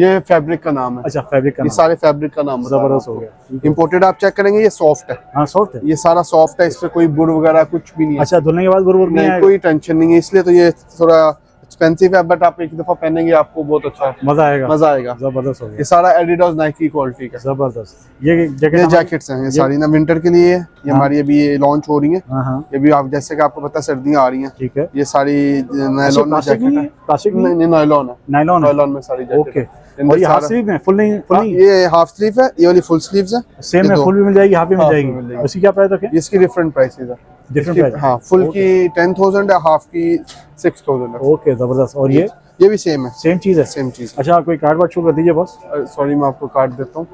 ये फैब्रिक का नाम है। अच्छा, फैब्रिक का ये नाम। सारे फैब्रिक का नाम जबरदस्त हो गया। इंपोर्टेड आप चेक करेंगे, ये सॉफ्ट है। हाँ, सॉफ्ट है। ये सारा सॉफ्ट है, इस पे कोई बुर वगैरह कुछ भी नहीं है। अच्छा, धुलने के बाद बुर नहीं नहीं, आएगा? कोई टेंशन नहीं है, इसलिए तो ये थोड़ा एक्सपेंसिव है, बट आप एक दफा पहनेंगे आपको बहुत अच्छा मजा आएगा। मजा आएगा। जबरदस्त हो गया। ये सारा एडिडास नाइकी क्वालिटी का। जबरदस्त। ये ये जैकेट जैकेट्स हैं, ये सारी ना विंटर के लिए है। ये हाँ। हमारी अभी ये लॉन्च हो रही है। हाँ हाँ, ये भी आप जैसे कि आपको पता है सर्दियां आ रही हैं। ठीक है। ये सारी अच्छा, नायलॉन में प्लास्टिक जैकेट नहीं है। है? प्लास्टिक नहीं नहीं, नहीं, नायलॉन है। नायलॉन है। नायलॉन में सारी जैकेट ओके। है। और ये हाफ सारा- स्लीव में फुल नहीं? फुल हाँ, नहीं? ये हाफ स्लीव है, ये वाली फुल स्लीव्स है। सेम ये है, दो। फुल भी मिल जाएगी, हाफ भी मिल हाँ, जाएगी। फुल मिल जाएगी। उसकी क्या प्राइस रखें? इसकी डिफरेंट प्राइसेस है। डिफरेंट इसकी- प्राइस? हाँ, फुल की 10,000 है, हाफ की 6000 है। ओके, जबरदस्त। और ये भी सेम है, सेम चीज़ है? सेम चीज। अच्छा, कोई कार्ड वार्ड शो कर दीजिए बॉस। सॉरी, मैं आपको कार्ड देता हूँ।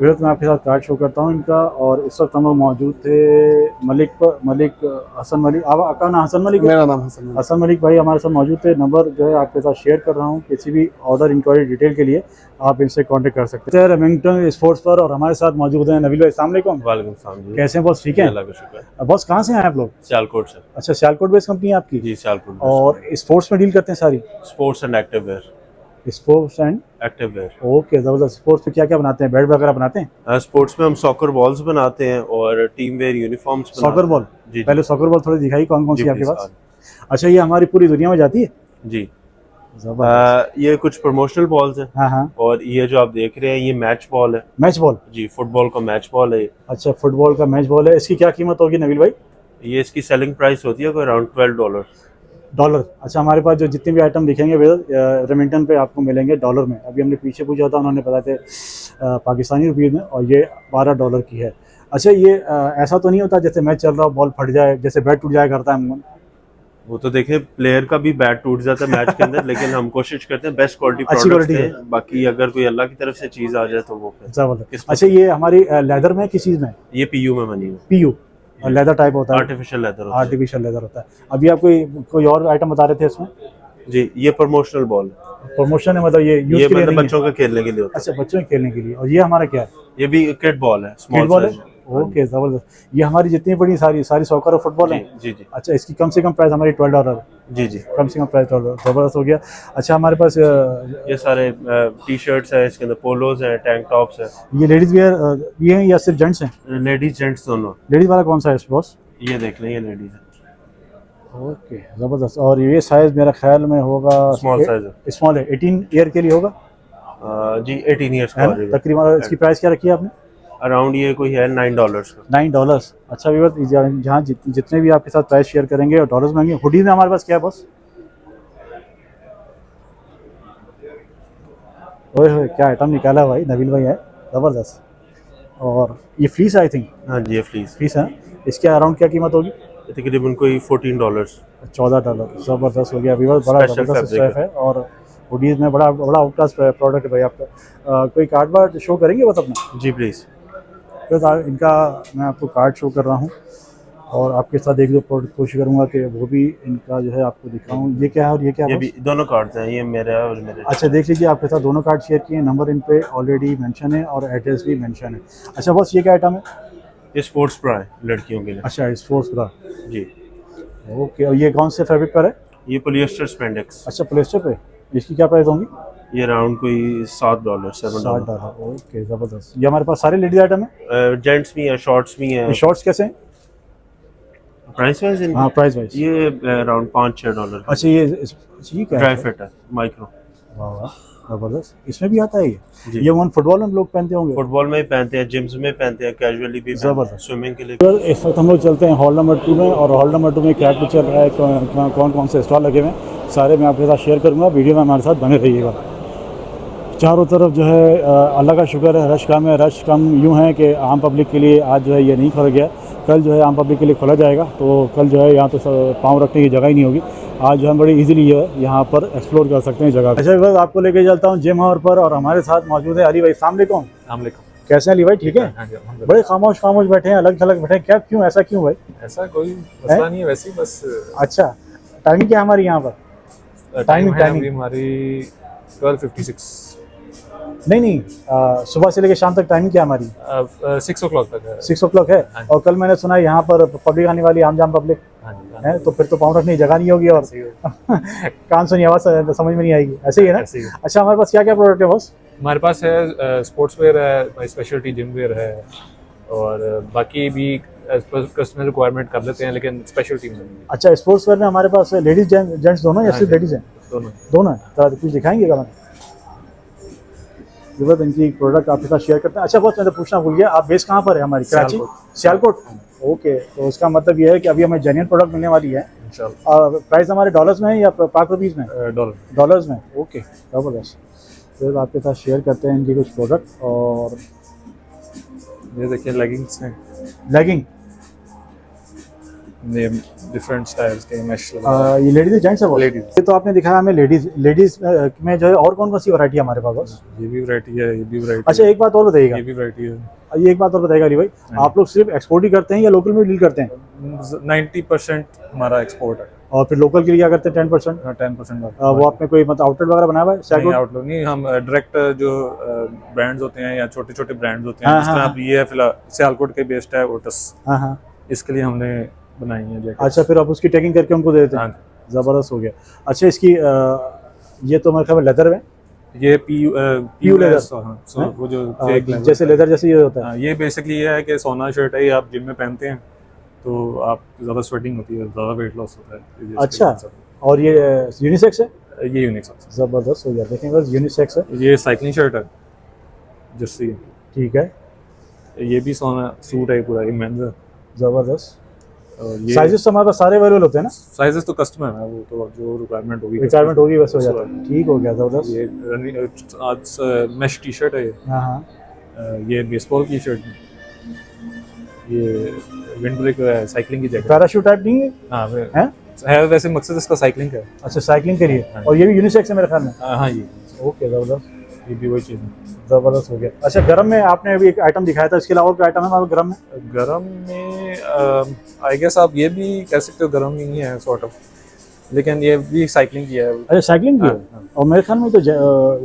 मैं आपके साथ कार्ड शो करता हूँ इनका। और इस वक्त हम लोग मौजूद थे मलिक हसन मलिक। आपका नाम हसन मलिक है? मेरा नाम हसन हसन मलिक भाई हमारे साथ मौजूद थे। नंबर जो है आपके साथ शेयर कर रहा हूँ, किसी भी ऑर्डर इंक्वायरी डिटेल के लिए आप इनसे कांटेक्ट कर सकते हैं। रेमिंगटन स्पोर्ट्स पर और हमारे साथ मौजूद हैं नबील भाई। अस्सलाम वालेकुम। वालेकुम सलाम जी। कैसे हैं बॉस? ठीक है अल्लाह का शुक्र है। बॉस कहाँ से हैं आप लोग? सियालकोट से। अच्छा, सियालकोट बेस्ड कंपनी है आपकी? जी सियालकोट। और स्पोर्ट्स में डील करते हैं सारी? Sports and active wear. Sports and active wear. Okay, ज़बरदस्त। स्पोर्ट्स पे क्या क्या बनाते हैं? बैट वगैरह बनाते हैं? स्पोर्ट्स में हम सॉकर बॉल्स बनाते हैं और team wear uniforms. Soccer ball? जी। पहले सॉकर बॉल थोड़ी दिखाई, कौन कौन सी आपके प्लीज। पास? अच्छा, ये हमारी पूरी दुनिया में जाती है? जी। जबरदस्त। ये कुछ प्रमोशनल बॉल्स हैं। हाँ हाँ। और ये जो आप देख रहे हैं ये मैच बॉल है। Match ball? जी, फुटबॉल का मैच बॉल है। अच्छा, फुटबॉल का मैच बॉल है। इसकी क्या कीमत होगी नबील भाई? ये इसकी सेलिंग प्राइस होती है कोई अराउंड $12। डॉलर? अच्छा, हमारे पास जो जितने भी आइटम दिखेंगे रेमिंगटन पे आपको मिलेंगे डॉलर में। अभी हमने पीछे पूछा था, उन्होंने बताया थे पाकिस्तानी रुपये में, और ये $12 की है। अच्छा, ये ऐसा तो नहीं होता जैसे मैच चल रहा हो बॉल फट जाए, जैसे बैट टूट जाया करता है? वो तो देखें, प्लेयर का भी बैट टूट जाता है मैच के अंदर, लेकिन हम कोशिश करते हैं बेस्ट क्वालिटी अच्छी प्रोडक्ट्स क्वालिटी दें। बाकी अगर कोई अल्लाह की तरफ से चीज़ आ जाए तो वो फिर जबरदस्त। अच्छा, ये हमारी लेदर में किस चीज़ में? ये पीयू में बनी हुई पीयू लेदर टाइप होता है? आर्टिफिशियल लेदर होता है। आर्टिफिशियल लेदर होता है। अभी आप कोई और आइटम बता रहे थे इसमें? जी, ये प्रमोशनल बॉल। प्रमोशन है, मतलब ये यूज ये के लिए मतलब नहीं बच्चों के खेलने के लिए होता अच्छा, बच्चों के खेलने के लिए। और ये हमारा क्या है? है। ये भी किड बॉल है, किड स्मॉल बॉल है? साइज। ओके, जबरदस्त। ये हमारी जितनी बड़ी सारी सॉकर और फुटबॉल है? जी जी अच्छा, इसकी कम से कम प्राइस हमारी $12? जी जी। कम से कम प्राइस $12। जबरदस्त हो गया। अच्छा, हमारे पास ये सारे टी शर्ट्स है, इसके अंदर पोलोज है, टैंक टॉप्स है। ये लेडीज वेयर ये हैं या सिर्फ जेंट्स हैं? लेडीज जेंट्स दोनों। लेडीज वाला कौन सा है बॉस? ये देख लें, ये लेडीज है। ओके, ज़बरदस्त। और ये साइज़ मेरा ख्याल में होगा स्मॉल साइज है। स्मॉल है, 18 ईयर के लिए होगा जी, 18 ईयर्स है का ना तकरीबन। इसकी प्राइस क्या रखी है आपने? अराउंड ये कोई है $9 का। $9। अच्छा भी जहाँ जितने भी आपके साथ प्राइस शेयर करेंगे और डॉलर्स में हुडी में हमारे पास क्या है बॉस? ओए होए, क्या आइटम निकाला भाई नबील भाई है, ज़बरदस्त। और ये फ्लीस आई थिंक? हाँ जी, ये फ्लीस है। इसके अराउंड क्या कीमत होगी? तकरीबन कोई $14। $14। ज़बरदस्त हो गया। व्यूअर्स, बड़ा Special ज़बरदस्त fabric स्टफ है और हुडीज़ में बड़ा आउट क्लास प्रोडक्ट है भाई आपका। कोई कार्ड वार्ड शो करेंगे बस अपना? जी प्लीज़। बस इनका मैं आपको कार्ड शो कर रहा हूँ और आपके साथ एक दो प्रोडक्ट कोशिश करूँगा कि वो भी इनका जो है आपको दिखाऊँ। ये क्या है और ये क्या है? ये भी दोनों कार्ड्स हैं, ये मेरा है और मेरे। अच्छा, देख लीजिए, आपके साथ दोनों कार्ड शेयर किए हैं। नंबर इन पे ऑलरेडी मेंशन है और एड्रेस भी मेंशन है। अच्छा बस, ये क्या आइटम है? ये स्पोर्ट्स ब्रा है लड़कियों के लिए। अच्छा, स्पोर्ट्स ब्रा। जी। ओके, और ये कौन से फैब्रिक पर है? ये पॉलिएस्टर स्पेंडेक्स। अच्छा, पॉलिएस्टर पे। इसकी क्या प्राइस होंगी? ये अराउंड कोई $7 $7। $7। ओके, ज़बरदस्त। ये हमारे पास सारे लेडीज आइटम है? जेंट्स भी हैं, शॉर्ट्स भी हैं। ये शॉर्ट्स कैसे हैं? प्राइस वाइज हाँ, प्राइस वाइज। ये अराउंड $5-6। अच्छा, ये क्या ड्राई है? फिट है, माइक्रो। वाह वाह, ज़बरदस्त। इसमें भी आता है जी। ये वन फुटबॉल में लोग पहनते होंगे? फुटबॉल में भी पहनते हैं, जिम्स में पहनते हैं, कैजुअली भी जबरदस्त। स्विमिंग के लिए। सर, इस वक्त हम लोग चलते हैं हॉल नंबर 2 में और हॉल नंबर 2 में क्या कुछ चल रहा है, कौन कौन से स्टॉल लगे हुए हैं, सारे मैं आपके साथ शेयर करूँगा। वीडियो में हमारे साथ बने रहिएगा। चारों तरफ जो है अल्लाह का शुक्र है, रश कम है। रश कम यूँ है कि आम पब्लिक के लिए आज जो है ये नहीं खोला गया। कल जो है आम पब्लिक के लिए खोला जाएगा, तो कल जो है यहाँ तो पाँव रखने की जगह ही नहीं होगी। आज जो हम बड़ी इजीली यहाँ पर एक्सप्लोर कर सकते हैं जगह। अच्छा बस, आपको लेके चलता हूँ जिम हाउस पर और हमारे साथ मौजूद है अली भाई। अस्सलाम वालेकुम। कैसे हैं अली भाई? ठीक है। बड़े खामोश बैठे हैं, अलग थलग बैठे हैं, क्या क्यों, ऐसा क्यों भाई? ऐसा कोई मसला नहीं है, वैसे ही बस। अच्छा, टाइमिंग क्या है हमारी यहाँ पर? टाइमिंग हमारी 12:56। नहीं, सुबह से लेकर शाम तक टाइमिंग क्या हमारी? 6 o'clock तक है। 6 o'clock है। और कल मैंने सुना है यहाँ पर पब्लिक आने वाली, आम जाम पब्लिक है, तो फिर तो पाँव रखने की जगह नहीं होगी और कान सुनी आवाज़ समझ में नहीं आएगी। ऐसे ही है ना? अच्छा, हमारे पास क्या क्या प्रोडक्ट है बॉस? हमारे पास है स्पोर्ट्स वेयर है, स्पेशलिटी जिम वेयर है, और बाकी भी कस्टमर रिक्वायरमेंट कर लेते हैं, लेकिन स्पेशलिटी में। अच्छा, स्पोर्ट्स वेयर में हमारे पास लेडीज जेंट्स दोनों या सिर्फ लेडीज हैं? दोनों है। तो कुछ दिखाएंगे क्या? जरूरत इनकी प्रोडक्ट आपके साथ शेयर करते हैं। अच्छा बॉस, मैं तो पूछना भूल गया, आप बेस कहाँ पर है हमारी? कराची, सियालकोट। ओके, तो उसका मतलब ये है कि अभी हमें जेन्युइन प्रोडक्ट मिलने वाली है। प्राइस हमारे डॉलर्स में है या पाक रुपीज़ में? डॉलर्स में। ओके, ज़बरदस्त। फिर आपके साथ शेयर करते हैं इनकी कुछ प्रोडक्ट। और ये देखिए, लेगिंग्स हैं। लेगिंग ये डिफरेंट स्टाइल्स के मैश ये लेडीज जेंट्स है वो? Ladies। ये तो आपने दिखाया हमें लेडीज में जो है और कौन कौन सी वैरायटी है हमारे पास बस? ये भी वैरायटी है, ये भी वैरायटी अच्छा एक बात और बताइएगा, ये भी वैरायटी है। ये एक बात और बताइएगा अली भाई, आप लोग सिर्फ एक्सपोर्ट ही करते हैं या लोकल में डील करते हैं? 90% हमारा एक्सपोर्ट है। और फिर लोकल के लिए क्या करते हैं 10%? 10% वो आपने कोई मतलब आउटलेट वगैरह बनाया हुआ है? नहीं, Staggered? आउटलुक नहीं, हम डायरेक्ट जो ब्रांड्स होते हैं या छोटे छोटे ब्रांड्स होते हैं, हाँ, जिस हाँ, तरह हाँ। अब ये है फिलहाल सियालकोट के बेस्ड है ओटस, हाँ हाँ। इसके लिए हमने बनाई है जैकेट। अच्छा फिर आप उसकी टैगिंग करके उनको दे देते हैं? हाँ, ज़बरदस्त हो गया। अच्छा इसकी ये तो मेरे ख्याल में लेदर में ये PU लेदर, वो जो जैसे लेदर जैसे ये होता है। ये बेसिकली ये है कि सोना शर्ट है, ये आप जिम में पहनते हैं तो आप ज़्यादा स्वेटिंग होती है, ज़्यादा वेट लॉस होता है। अच्छा और ये यूनिसेक्स है? ये यूनिक ज़बरदस्त हो गया, देखें बस यूनिसेक्स है। ये साइकिलिंग शर्ट है जर्सी, ठीक है, ये भी सोना सूट है पूरा, ये मेंस है। ज़बरदस्त। और ये साइजेस तो हमारे पास सारे अवेलेबल होते हैं ना? साइजेस तो कस्टमर है, वो तो जो रिक्वायरमेंट होगी वैसे हो जाता है। ठीक हो गया, ज़बरदस्त। ये आज मैश टी शर्ट है ये। हाँ हाँ। ये बेसबॉल की शर्ट है, ये विंड ब्रेकर है, साइकिलिंग की जैकेट। पैराशूट टाइप नहीं है? हाँ हैं? है, वैसे मकसद इसका साइकिलिंग का है। अच्छा साइकिलिंग के लिए, हाँ। और ये भी यूनिसेक्स है मेरे ख्याल में। हाँ ये ओके ज़बरदस्त, ये भी वही चीज़ है। ज़बरदस्त हो गया। अच्छा गरम में आपने अभी एक आइटम दिखाया था, इसके अलावा कोई आइटम है हमारे गरम में? गरम में आई गेस आप ये भी कह सकते हो, गरम ही है सॉर्ट ऑफ, लेकिन ये भी साइकिलिंग की है। अच्छा साइकिलिंग की है? हाँ। और मेरे ख्याल में तो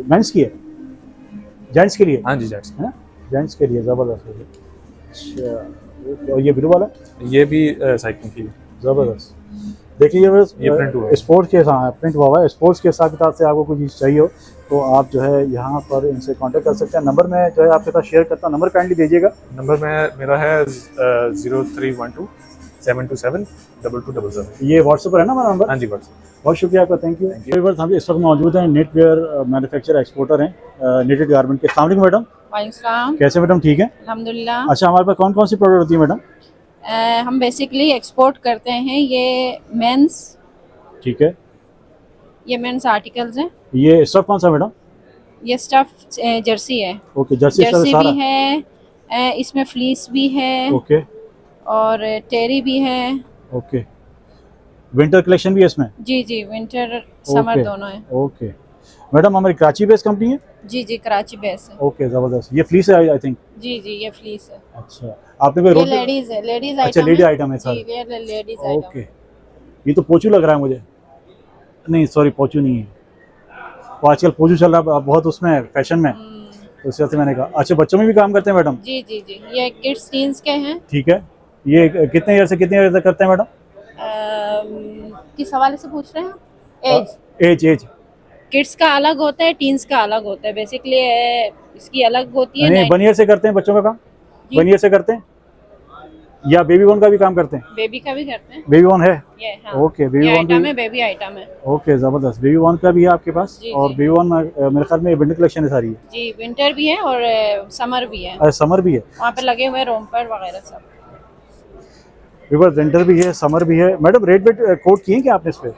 मेंस की है, जेंट्स के लिए? हाँ जी जेंट्स, है जेंट्स के लिए, ज़बरदस्त हो गया। अच्छा और ये ब्लू वाला? ये भी साइकिलिंग की है। ज़बरदस्त। देखिए ये print हुआ है। स्पोर्ट्स के साथ प्रिंट हुआ है। स्पोर्ट्स के साथ से आपको कोई चीज़ चाहिए हो तो आप जो है यहाँ पर इनसे कांटेक्ट कर सकते हैं। नंबर मैं जो है आपके साथ शेयर करता हूँ, नंबर काइंडली दीजिएगा। नंबर मेरा है 0312-727-2277। ये व्हाट्सएप पर है ना हमारा नंबर? हाँ जी व्हाट्सएप। बहुत शुक्रिया आपका, थैंक यू। व्यूअर्स हम इस वक्त मौजूद हैं, नेटवेयर मैन्युफैक्चर एक्सपोर्टर हैं नेटेड गारमेंट के। अस्सलाम वालेकुम मैडम। वालेकुम, कैसे मैडम, ठीक है? अल्हम्दुलिल्लाह। अच्छा हमारे पास कौन कौन सी प्रोडक्ट होती है मैडम? हम बेसिकली एक्सपोर्ट करते हैं ये मेंस, ठीक है, ये मेंस आर्टिकल्स हैं। ये स्टफ कौन सा मैडम? ये स्टफ जर्सी है। ओके जर्सी जर्सी सारा? भी है, इसमें फ्लीस भी है ओके और टेरी भी है। ओके, विंटर कलेक्शन भी है इसमें? जी जी, विंटर समर ओके। दोनों है। ओके मैडम, हमारी कराची बेस्ड कंपनी है? जी जी, कराची बेस है। ओके ज़बरदस्त। ये फ्लीस है आई थिंक? जी जी, ये फ्लीस है। अच्छा आपने कोई ये रोटी? लेडीज है, लेडीज अच्छा आइटम लेडी आइटम है जी, सर? ये लेडीज ओके, आइटम। ये तो पोचू लग रहा है मुझे। नहीं सॉरी, पोचू नहीं है, वो आजकल पोचू चल रहा है बहुत उसमें फैशन में, तो इस वजह से मैंने कहा। अच्छा बच्चों में भी काम करते हैं मैडम? जी जी जी, ये किड्स टीन्स के हैं। ठीक है, ये कितने ईयर से कितने ईयर तक करते हैं मैडम? किस हवाले से पूछ रहे हैं? एज एज किड्स का अलग होता है, टीन्स का अलग होता है। बेसिकली इसकी अलग होती है। नहीं, 1 ईयर से करते हैं बच्चों का काम? जी। 1 ईयर से करते हैं या बेबी बॉर्न का भी काम करते हैं? बेबी का भी करते हैं। बेबी बॉर्न है? ये हाँ, ओके, बेबी ये बॉर्न आइटम भी? है, बेबी आइटम है। ओके ज़बरदस्त, बेबी बॉर्न का भी है आपके पास? जी, और जी। बेबी बॉर्न मेरे ख्याल में विंटर कलेक्शन है सारी है? जी, विंटर भी है और समर भी है। और समर भी है? वहाँ पे लगे हुए रोम्पर वगैरह सब। विंटर भी है, समर भी है। मैडम रेट वेट कोड किए क्या आपने इस पे?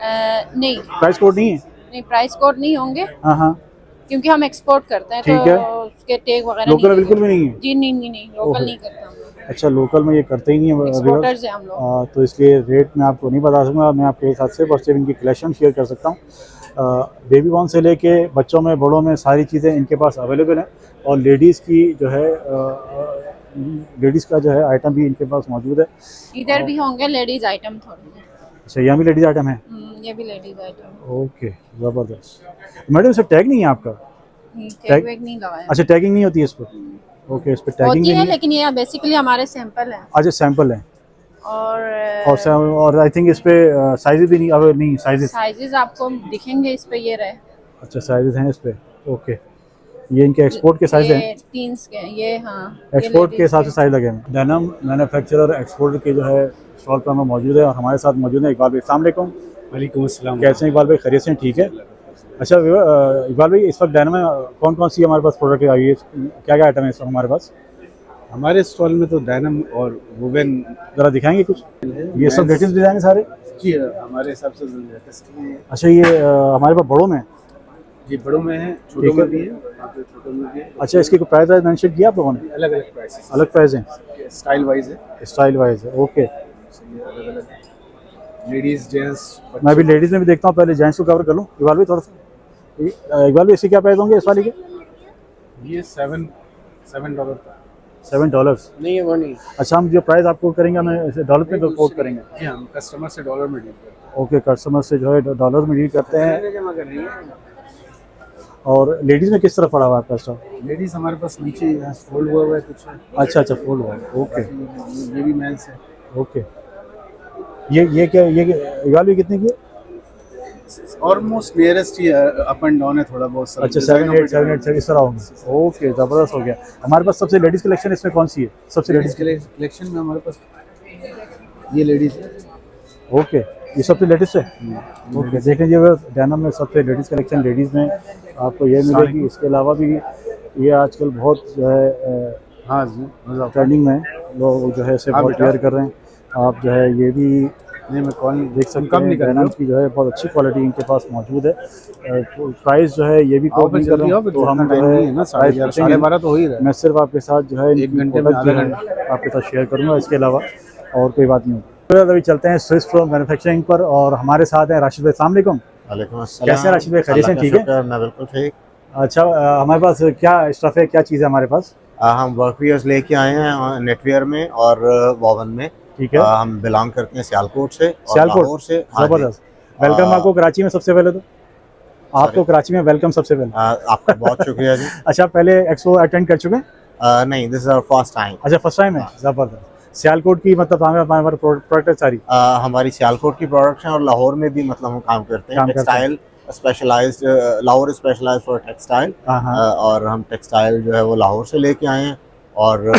नहीं प्राइस कोड नहीं है? नहीं, प्राइस कोड नहीं होंगे हाँ हाँ, क्योंकि हम एक्सपोर्ट करते हैं। ठीक तो है। उसके टैग वगैरह लोकल नहीं बिल्कुल भी नहीं है? जी नहीं नहीं नहीं, ओहो। लोकल नहीं करते हम लोग, अच्छा लोकल में ये करते ही नहीं है एक्सपोर्टर्स हैं हम लोग। तो इसलिए रेट मैं आपको नहीं बता सकूँगा। मैं आपके साथ सिर्फ और सिर्फ इनकी कलेक्शन शेयर कर सकता हूँ। बेबी बॉर्न से लेके बच्चों में बड़ों में सारी चीज़ें इनके पास अवेलेबल हैं। और लेडीज़ की जो है लेडीज़ का जो है आइटम भी इनके पास मौजूद है। इधर भी होंगे लेडीज आइटम थोड़े। अच्छा यहाँ भी लेडीज़ आइटम है? ये भी लेडीज आइटम। ओके ज़बरदस्त। मैडम इसमें टैग नहीं है आपका? टैग वैग नहीं लगाया। अच्छा टैगिंग नहीं होती है इस पर? ओके, इस पर टैगिंग होती है, नहीं है। लेकिन ये बेसिकली हमारे सैंपल हैं। अच्छा सैंपल है। और और आई थिंक इस पे साइजेस भी नहीं, अब नहीं साइजेस? साइजेस आपको दिखेंगे इस पे, ये रहे। अच्छा साइजेस हैं इस पे। ओके, ये इनके एक्सपोर्ट के साइज हैं? ये टीन्स के, ये हाँ एक्सपोर्ट के हिसाब से साइज लगे हैं। डेनिम मैन्युफैक्चरर एक्सपोर्ट के जो है स्टॉल पर हमें मौजूद है और हमारे साथ मौजूद है इकबाल भाई। अस्सलाम वालेकुम। वालेकुम अस्सलाम। कैसे हैं इकबाल भाई, खैरियत से हैं? ठीक है। अच्छा इकबाल भाई, इस वक्त डेनिम में कौन कौन सी हमारे पास प्रोडक्ट आई है, क्या क्या आइटम है इस वक्त हमारे पास? हमारे स्टॉल में तो डेनिम और वुवन ज़रा दिखाएंगे कुछ? ये सब लेटेस्ट डिज़ाइन है सारे? जी हमारे हिसाब से लेटेस्ट हैं। अच्छा ये हमारे पास बड़ों में? जी बड़ों में है, छोटों में भी है, छोटों में भी है। अच्छा इसकी कोई प्राइस मेंशन किया आप लोगों ने? अलग अलग प्राइस, अलग प्राइस हैं? स्टाइल वाइज है। स्टाइल वाइज है, ओके। अलग अलग लेडीज जेंट्स। मैं भी लेडीज़ में भी देखता हूँ, पहले जेंट्स को कवर कर लूँ। इकबाल भी थोड़ा सा, इकबाल भी इसके क्या प्राइस होंगे इस वाली के? ये $7 का। $7। नहीं है वो नहीं। अच्छा, हम जो प्राइस आपको करेंगे हमें डॉलर में कोट करेंगे? जी हम कस्टमर से डॉलर में डील करते हैं। ओके, कस्टमर से जो है डॉलर में डील करते हैं। जमा कर रही है। और लेडीज़ में किस तरह पड़ा हुआ है आपका स्टॉक? लेडीज हमारे पास नीचे फोल्ड हुआ है कुछ। अच्छा अच्छा, फुल हुआ है। ओके ये भी मेंस है। ओके, ये क्या, ये इकबाल भी कितने की है? Almost nearest he up and down है थोड़ा बहुत। अच्छा, 7-8 इस तरह होंगे। ओके, ज़बरदस्त हो गया। हमारे पास सबसे लेडीज़ कलेक्शन इसमें कौन सी है? सबसे लेडीज़ कलेक्शन में हमारे पास ये लेडीज है। ओके, ये सबसे लेटेस्ट है। ओके, देख लीजिए डेनिम में सबसे लेडीज़ कलेक्शन लेडीज़ में आपको ये मिलेगी। इसके अलावा भी ये आजकल बहुत जो है हाँ जी ट्रेंडिंग में लोग जो है इसे बहुत वेयर कर रहे हैं। आप जो है ये भी नहीं मैं कौन देख सकते हैं, डेनिम की जो है बहुत अच्छी क्वालिटी इनके पास मौजूद है। प्राइस जो है ये भी कोट नहीं कर रहे हैं, तो हम जो है प्राइस पूछेंगे। 12:30 तो हो ही रहा है। मैं सिर्फ आपके साथ जो है एक घंटे में आधा आपके साथ शेयर करूँगा, इसके अलावा और कोई बात नहीं होगी। तो अभी चलते हैं स्विस प्रो मैन्युफैक्चरिंग पर, और हमारे साथ हैं राशिद भाई। अस्सलाम वालेकुम। वालेकुम अस्सलाम। कैसे हैं राशिद भाई, खैरियत से? ठीक है, मैं बिल्कुल ठीक। अच्छा, हमारे पास क्या स्टफ है, क्या चीज़ है हमारे पास? हम वर्कवियर्स लेके आए हैं नेटवेयर में और वोवन में। ठीक है, हम बिलोंग करते हैं सियालकोट से और सियालकोट लाहौर से। हाँ जी। ज़बरदस्त। वेलकम आपको कराची में सबसे पहले तो। आपको कराची में वेलकम सबसे पहले। आपका बहुत शुक्रिया जी। अच्छा, पहले एक्सपो अटेंड कर चुके हैं? नहीं, this is our first time. अच्छा, फर्स्ट टाइम है। ज़बरदस्त। सियालकोट की मतलब हमारे प्रोडक्ट है सारी? हमारी सियालकोट की प्रोडक्ट्स हैं और लाहौर में भी मतलब हम काम करते हैं। काम करते हैं। Textile specialized, Lahore specialized for textile. और हम टेक्सटाइल जो है वो लाहौर से लेके आए हैं। और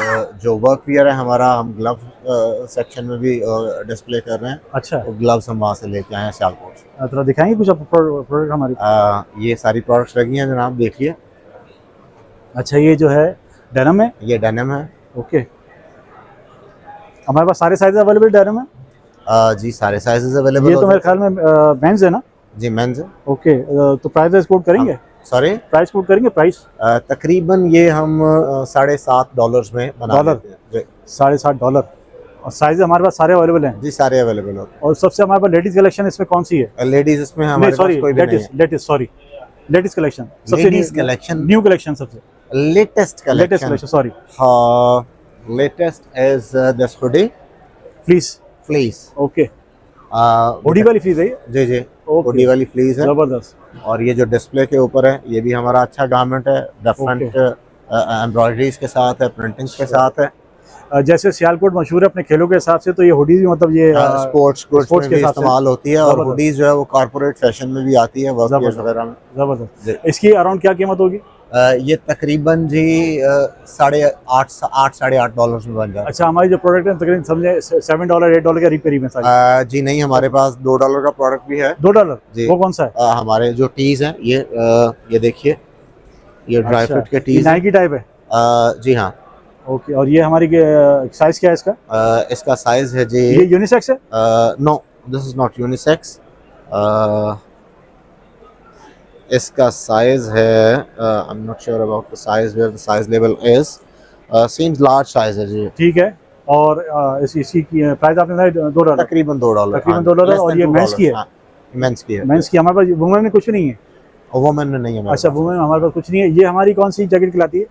जो वर्क वियर है हमारा, हम ग्लव सेक्शन में भी डिस्प्ले कर रहे हैं। अच्छा, वो ग्लव्स हम वहाँ से लेके आए हैं सियालकोट से। थोड़ा दिखाएंगे कुछ प्रोडक्ट हमारी? ये सारी प्रोडक्ट्स लगी हैं जनाब, देखिए। अच्छा, ये जो है डेनिम है? ये डेनिम है। ओके, हमारे पास सारे साइज अवेलेबल डेनिम है? जी सारे साइजेस अवेलेबल। ये तो मेरे ख्याल में मेंस है ना? जी मेंस है। ओके, तो प्राइस कोट करेंगे? सॉरी, प्राइस कोट करेंगे? प्राइस तकरीबन ये हम $7.5 में बना देते हैं जी। $7.5। और साइज हमारे पास सारे अवेलेबल हैं? जी सारे अवेलेबल हो। और सबसे हमारे पास लेडीज कलेक्शन इसमें कौन सी है? लेडीज इसमें हमारे पास कोई भी नहीं है। लेटेस्ट कलेक्शन सबसे लेडीज कलेक्शन, न्यू कलेक्शन, सबसे latest collection. Sorry, latest is this hoodie fleece. Okay, hoodie वाली फ्लीस है? जी जी, हुडी वाली फ्लीस है। जबरदस्त। और ये जो डिस्प्ले के ऊपर है ये भी हमारा अच्छा गारमेंट है। डिफरेंट एम्ब्रॉयडरीज के साथ है, प्रिंटिंग्स के साथ है। जैसे सियालकोट मशहूर है अपने खेलों के हिसाब से, तो ये हुडीज भी मतलब ये स्पोर्ट्स में भी इस्तेमाल होती है। और हुडीज जो है वो कॉर्पोरेट फैशन में भी आती है, वर्कवियर्स वगैरह में। जबरदस्त। इसकी अराउंड क्या कीमत होगी? ये तकरीबन जी $8.5 में बन जाए। अच्छा, हमारी जो प्रोडक्ट है तकरीबन समझे $7 $8 के करीब है सारी? जी नहीं, हमारे पास $2 का प्रोडक्ट भी है। $2 जी। वो कौन सा है? हमारे जो टीज हैं ये देखिए, ये ड्राई फ्रूट के टीज नाइकी टाइप है? जी हाँ। ओके, और ये हमारी साइज क्या है इसका? इसका साइज है जी, ये यूनिसेक्स है? No, this is not unisex. इसका साइज है, I am not sure about the size, where the size level is, seems large size है जी। ठीक है। और इसकी प्राइस आपने बताया $2? तकरीबन $2। तकरीबन $2। और ये मेंस की है? मेंस की है। मेंस की हमारे पास, वुमेन में कुछ नहीं है? वुमेन में नहीं है। अच्छा, वुमेन में हमारे पास कुछ नहीं है। ये हमारी कौन सी जैकेट कहलाती है?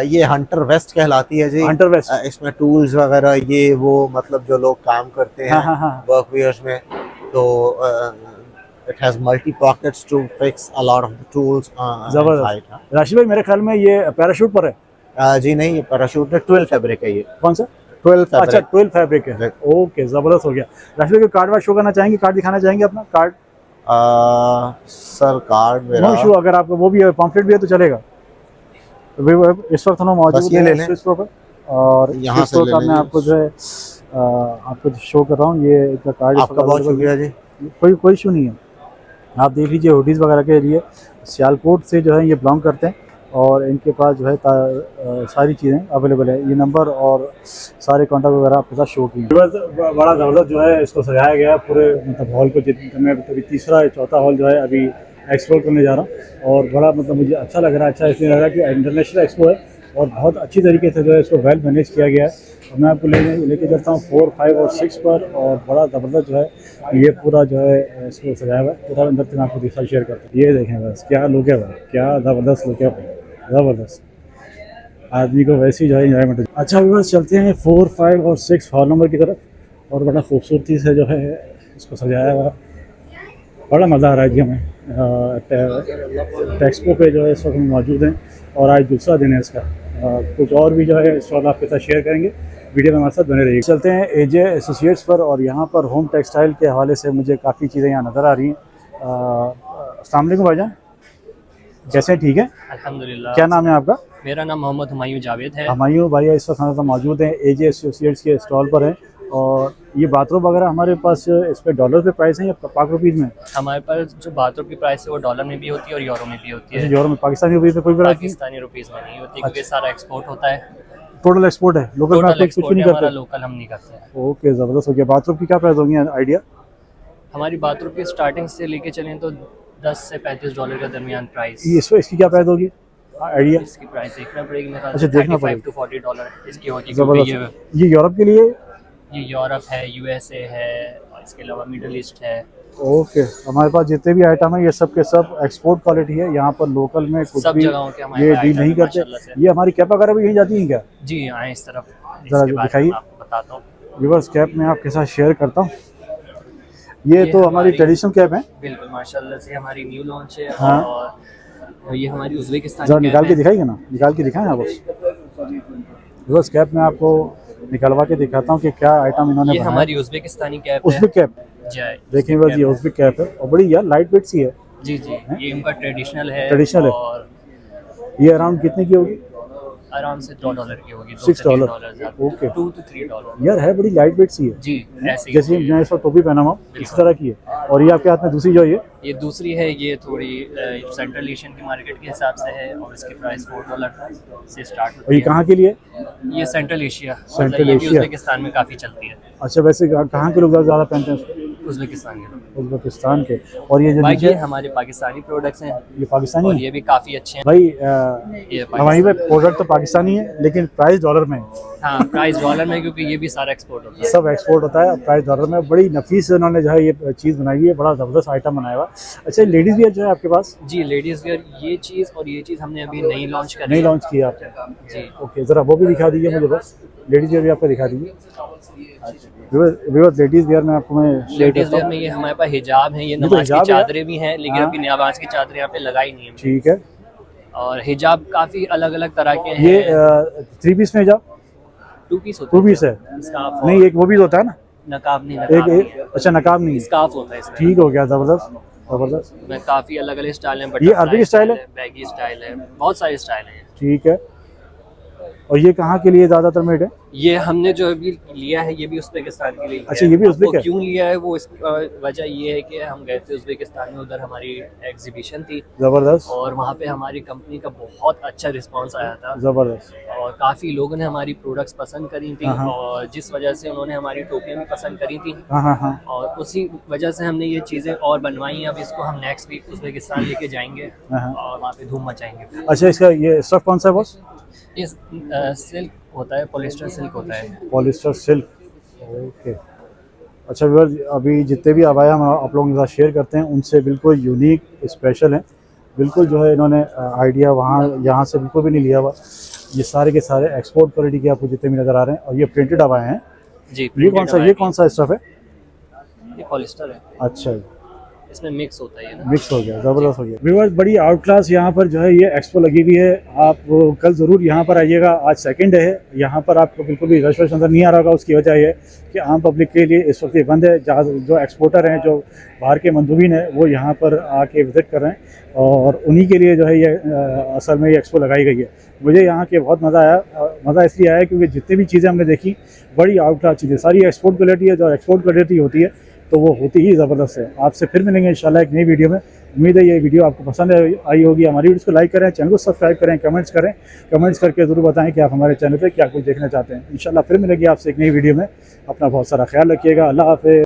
ये हंटर वेस्ट कहलाती है जी। Hunter vest. इसमें टूल्स वगैरह ये वो मतलब जो लोग काम करते हैं वर्कवियर्स में, तो it has multi pockets to fix a lot of the tools। जबरदस्त। राशिद भाई, मेरे ख्याल में ये पैराशूट पर है? जी नहीं, ये पैराशूट है, 12 फैब्रिक है। ये कौन सा? 12 फैब्रिक। अच्छा, 12 फैब्रिक है। ओके, जबरदस्त हो गया। राशिद भाई, कार्ड वार्ड शो करना चाहेंगे? कार्ड दिखाना चाहेंगे अपना कार्ड? सर कार्ड मेरा नो शो, अगर आपको वो भी है, पॉम्पलेट भी है तो चलेगा। इस वक्त हम मौजूद हैं स्विस प्रो पर, और यहाँ से मैं आपको जो है आपको शो कर रहा हूँ। ये इनका कार्ड आपका बहुत शुक्रिया जी। कोई इशू नहीं है। आप देख लीजिए, हुडीज़ वगैरह के लिए सियालकोट से जो है ये बिलोंग करते हैं, और इनके पास जो है सारी चीज़ें अवेलेबल है। ये नंबर और सारे कॉन्टैक्ट वगैरह आपके साथ शो किए। बड़ा ज़बरदस्त जो है इसको सजाया गया है पूरे मतलब हॉल को। मैं अभी तीसरा या चौथा हॉल जो है अभी एक्सप्लोर करने जा रहा हूँ, और बड़ा मतलब मुझे अच्छा लग रहा है। अच्छा इसलिए लग रहा है कि इंटरनेशनल एक्सपो है, और बहुत अच्छी तरीके से जो है इसको वेल मैनेज किया गया है। और मैं आपको लेके चलता हूँ 4, 5 और 6 पर, और बड़ा ज़बरदस्त जो है ये पूरा जो है इसको सजाया हुआ है। पूरा अंदर से मैं आपको दिखा शेयर करता हूँ। ये देखें बस क्या लुक है भाई, क्या ज़बरदस्त लुक है भाई, ज़बरदस्त। आदमी को वैसे ही जो है इंजॉयमेंट। अच्छा बस चलते हैं 4, 5 और 6 हॉल नंबर की तरफ, और बड़ा खूबसूरती से जो है इसको सजाया हुआ। बड़ा मज़ा आ रहा है जी हमें। टेक्सपो पे जो है इस वक्त हम मौजूद हैं, और आज दूसरा दिन है इसका। कुछ और भी जो है इस वक्त आपके साथ शेयर करेंगे, वीडियो में हमारे साथ बने रहिए। चलते हैं एजे एसोसिएट्स पर, और यहाँ पर होम टेक्सटाइल के हवाले से मुझे काफ़ी चीज़ें यहाँ नज़र आ रही हैं। अस्सलाम वालेकुम भाईजान, कैसे हैं? ठीक है अल्हम्दुलिल्लाह। क्या नाम है आपका? मेरा नाम मोहम्मद हुमायूं जावेद है। हुमायूं भाई इस वक्त हमारे साथ मौजूद हैं, एजे एसोसिएट्स के स्टॉल पर हैं। और ये बाथरूम वगैरह हमारे पास इस पर डॉलर पे प्राइस है या पाक रुपीज़ में? हमारे पास जो बाथरूम की प्राइस है वो डॉलर में भी होती है और यूरो में भी होती है। यूरो में, पाकिस्तानी रुपीज़ में कोई प्राइस नहीं? पाकिस्तानी रुपीज़ में नहीं होती, क्योंकि सारा एक्सपोर्ट होता है। टोटल एक्सपोर्ट है, लोकल में आप कुछ नहीं करते? लोकल हम नहीं करते। ओके, ज़बरदस्त हो गया। बाथरूम की क्या प्राइस होगी आइडिया? हमारी बाथरूम की स्टार्टिंग से लेके चलें तो 10 से 35 डॉलर के दरमियान प्राइस। इसकी क्या प्राइस होगी आइडिया? इसकी प्राइस देखना पड़ेगी मेरे ख्याल अच्छा, से। देखना 35 to 40 डॉलर इसकी होगी। ज़बरदस्त। ये यूरोप के लिए? ये यूरोप है, यूएसए है, और इसके अलावा मिडल ईस्ट है। ओके, हमारे पास जितने भी आइटम है ये सब के सब एक्सपोर्ट क्वालिटी है। यहाँ पर लोकल में कुछ सब भी जगहों के हमारे ये डील नहीं करते। ये हमारी कैप वगैरह भी यहीं जाती हैं क्या? जी आए इस तरफ, ज़रा दिखाइए। आपको बताता हूँ। व्यूअर्स, कैप में आपके साथ शेयर करता हूँ। ये तो हमारी ट्रेडिशनल कैप है। बिल्कुल माशाल्लाह से हमारी न्यू लॉन्च है। हाँ। और ये हमारी उज़्बेकिस्तानी जरा कैप निकाल के है। दिखाइए ना, निकाल के दिखाएं आप बस। व्यूअर्स, कैप में आपको निकलवा के दिखाता हूँ कि क्या आइटम इन्होंने ये बनाया। हमारी उज़्बेकिस्तानी कैप है। उज़्बेक कैप देखिए बस, ये उज़्बेक कैप है और बड़ी यार लाइट वेट सी है। जी जी, ये इनका ट्रेडिशनल है। ट्रेडिशनल है। और ये अराउंड कितने की होगी? आराम से $2 की होगी। $6। Okay, 2 to 3 dollar. यार है बड़ी लाइट वेट सी है जी ऐसे ही। जैसे मैं इस वक्त टोपी पहना हुआ हूँ इसी तरह की है। और ये आपके हाथ में दूसरी जो है ये दूसरी है, ये थोड़ी सेंट्रल एशियन की मार्केट के हिसाब से है, और इसकी प्राइस $4 से स्टार्ट होती है। ये कहाँ के लिए? ये सेंट्रल एशिया, सेंट्रल ये एशिया। उज़्बेकिस्तान में काफ़ी चलती है। अच्छा, वैसे कहाँ के लोग ज़्यादा पहनते हैं? उज़्बेकिस्तान के लोग। उज़्बेकिस्तान के। और ये जो बाकी नीचे हमारे पाकिस्तानी प्रोडक्ट्स हैं, ये पाकिस्तानी और है? ये भी काफ़ी अच्छे हैं भाई ये हमारी पे प्रोडक्ट तो पाकिस्तानी है लेकिन प्राइस डॉलर में है। हाँ, प्राइस डॉलर में, क्योंकि ये भी सारा एक्सपोर्ट होता है। सब एक्सपोर्ट होता है, प्राइस डॉलर में। बड़ी नफीस उन्होंने जो है ये चीज़ बनाई है, बड़ा ज़बरदस्त आइटम बनाया हुआ। अच्छा, लेडीज़ वियर जो है आपके पास? जी लेडीज़ वेयर, ये चीज़ और ये चीज़ हमने अभी नई लॉन्च करी नहीं है। लॉन्च किया आपने? जी ओके, ज़रा वो भी दिखा दीजिए मुझे बस। लेडीज़ वियर भी आपको दिखा दीजिए। व्यूअर्स, लेडीज़ वियर में आपको मैं लेडीज़ वेयर में ये हमारे पास हिजाब है, ये तो नमाज हिजाब की है। चादरें भी हैं, लेकिन हाँ। अभी नमाज की चादरें यहाँ पे लगाई नहीं है। ठीक है। और हिजाब काफ़ी अलग अलग तरह के ये हैं। 3 पीस में हिजाब? 2 पीस होता 2 पीस है? स्कार्फ नहीं, एक वो भी होता है ना, नकाब नहीं, एक नकाब नहीं एक अच्छा नकाब नहीं है, है। स्कार्फ होता है इसमें। ठीक हो गया, ज़बरदस्त ज़बरदस्त। में काफ़ी अलग अलग स्टाइल हैं। ये अरबिक स्टाइल है? बैगी स्टाइल है, बहुत सारे स्टाइल हैं। ठीक है। और ये कहाँ के लिए ज़्यादातर मेड है? ये हमने जो अभी लिया है ये भी उज़्बेकिस्तान के लिए लिया अच्छा, है। ये भी अब उज़्बेक वो है? क्यों लिया है, वो इसकी वजह ये है कि हम गए थे उज़्बेकिस्तान में, उधर हमारी एग्जीबिशन थी ज़बरदस्त और वहाँ पे हमारी कंपनी का बहुत अच्छा रिस्पांस आया था। ज़बरदस्त। और काफ़ी लोगों ने हमारी प्रोडक्ट्स पसंद करी थी, हाँ। और जिस वजह से उन्होंने हमारी टोपियाँ भी पसंद करी थी, हाँ हाँ हाँ। और उसी वजह से हमने ये चीज़ें और बनवाई हैं। अब इसको हम नेक्स्ट वीक उज़्बेकिस्तान लेके जाएंगे हाँ। और वहाँ पे धूम मचाएंगे। अच्छा, इसका ये स्टफ कौन सा है बॉस? ये सिल्क होता है, पॉलिस्टर सिल्क होता है। Polyester silk. ओके। अच्छा व्यूअर्स, अभी जितने भी आबाया हम आप लोगों के साथ शेयर करते हैं उनसे बिल्कुल यूनिक स्पेशल हैं। बिल्कुल जो है इन्होंने आइडिया वहाँ यहाँ से बिल्कुल भी नहीं लिया हुआ। ये सारे के सारे एक्सपोर्ट क्वालिटी के आपको जितने भी नज़र आ रहे हैं। और ये प्रिंटेड आबाए हैं जी। ये कौन सा स्टफ है? ये पॉलिस्टर है, अच्छा, इसमें मिक्स होता है ये ना। मिक्स हो गया, ज़बरदस्त हो गया। व्यूअर्स, बड़ी आउट क्लास यहाँ पर जो है ये एक्सपो लगी हुई है। आप कल ज़रूर यहाँ पर आइएगा। आज सेकंड है, यहाँ पर आपको बिल्कुल भी रश नज़र नहीं आ रहा होगा। उसकी वजह ये कि आम पब्लिक के लिए इस वक्त ये बंद है। जहाँ जो एक्सपोर्टर हैं, जो बाहर के मंदूबीन हैं, वो यहाँ पर आके विज़िट कर रहे हैं और उन्हीं के लिए जो है ये असल में ये एक्सपो लगाई गई है। मुझे यहाँ के बहुत मज़ा आया। मज़ा इसलिए आया क्योंकि जितनी भी चीज़ें हमने देखी बड़ी आउट क्लास चीज़ें, सारी एक्सपोर्ट क्वालिटी है। जो एक्सपोर्ट क्वालिटी होती है तो वो होती ही ज़बरदस्त है। आपसे फिर मिलेंगे इंशाल्लाह एक नई वीडियो में। उम्मीद है ये वीडियो आपको पसंद आई होगी। हमारी वीडियो को लाइक करें, चैनल को सब्सक्राइब करें, कमेंट्स करें। कमेंट्स करके ज़रूर बताएं कि आप हमारे चैनल पे क्या कुछ देखना चाहते हैं। इंशाल्लाह फिर मिलेंगे आपसे एक नई वीडियो में। अपना बहुत सारा ख्याल रखिएगा। अल्लाह हाफ़िज़।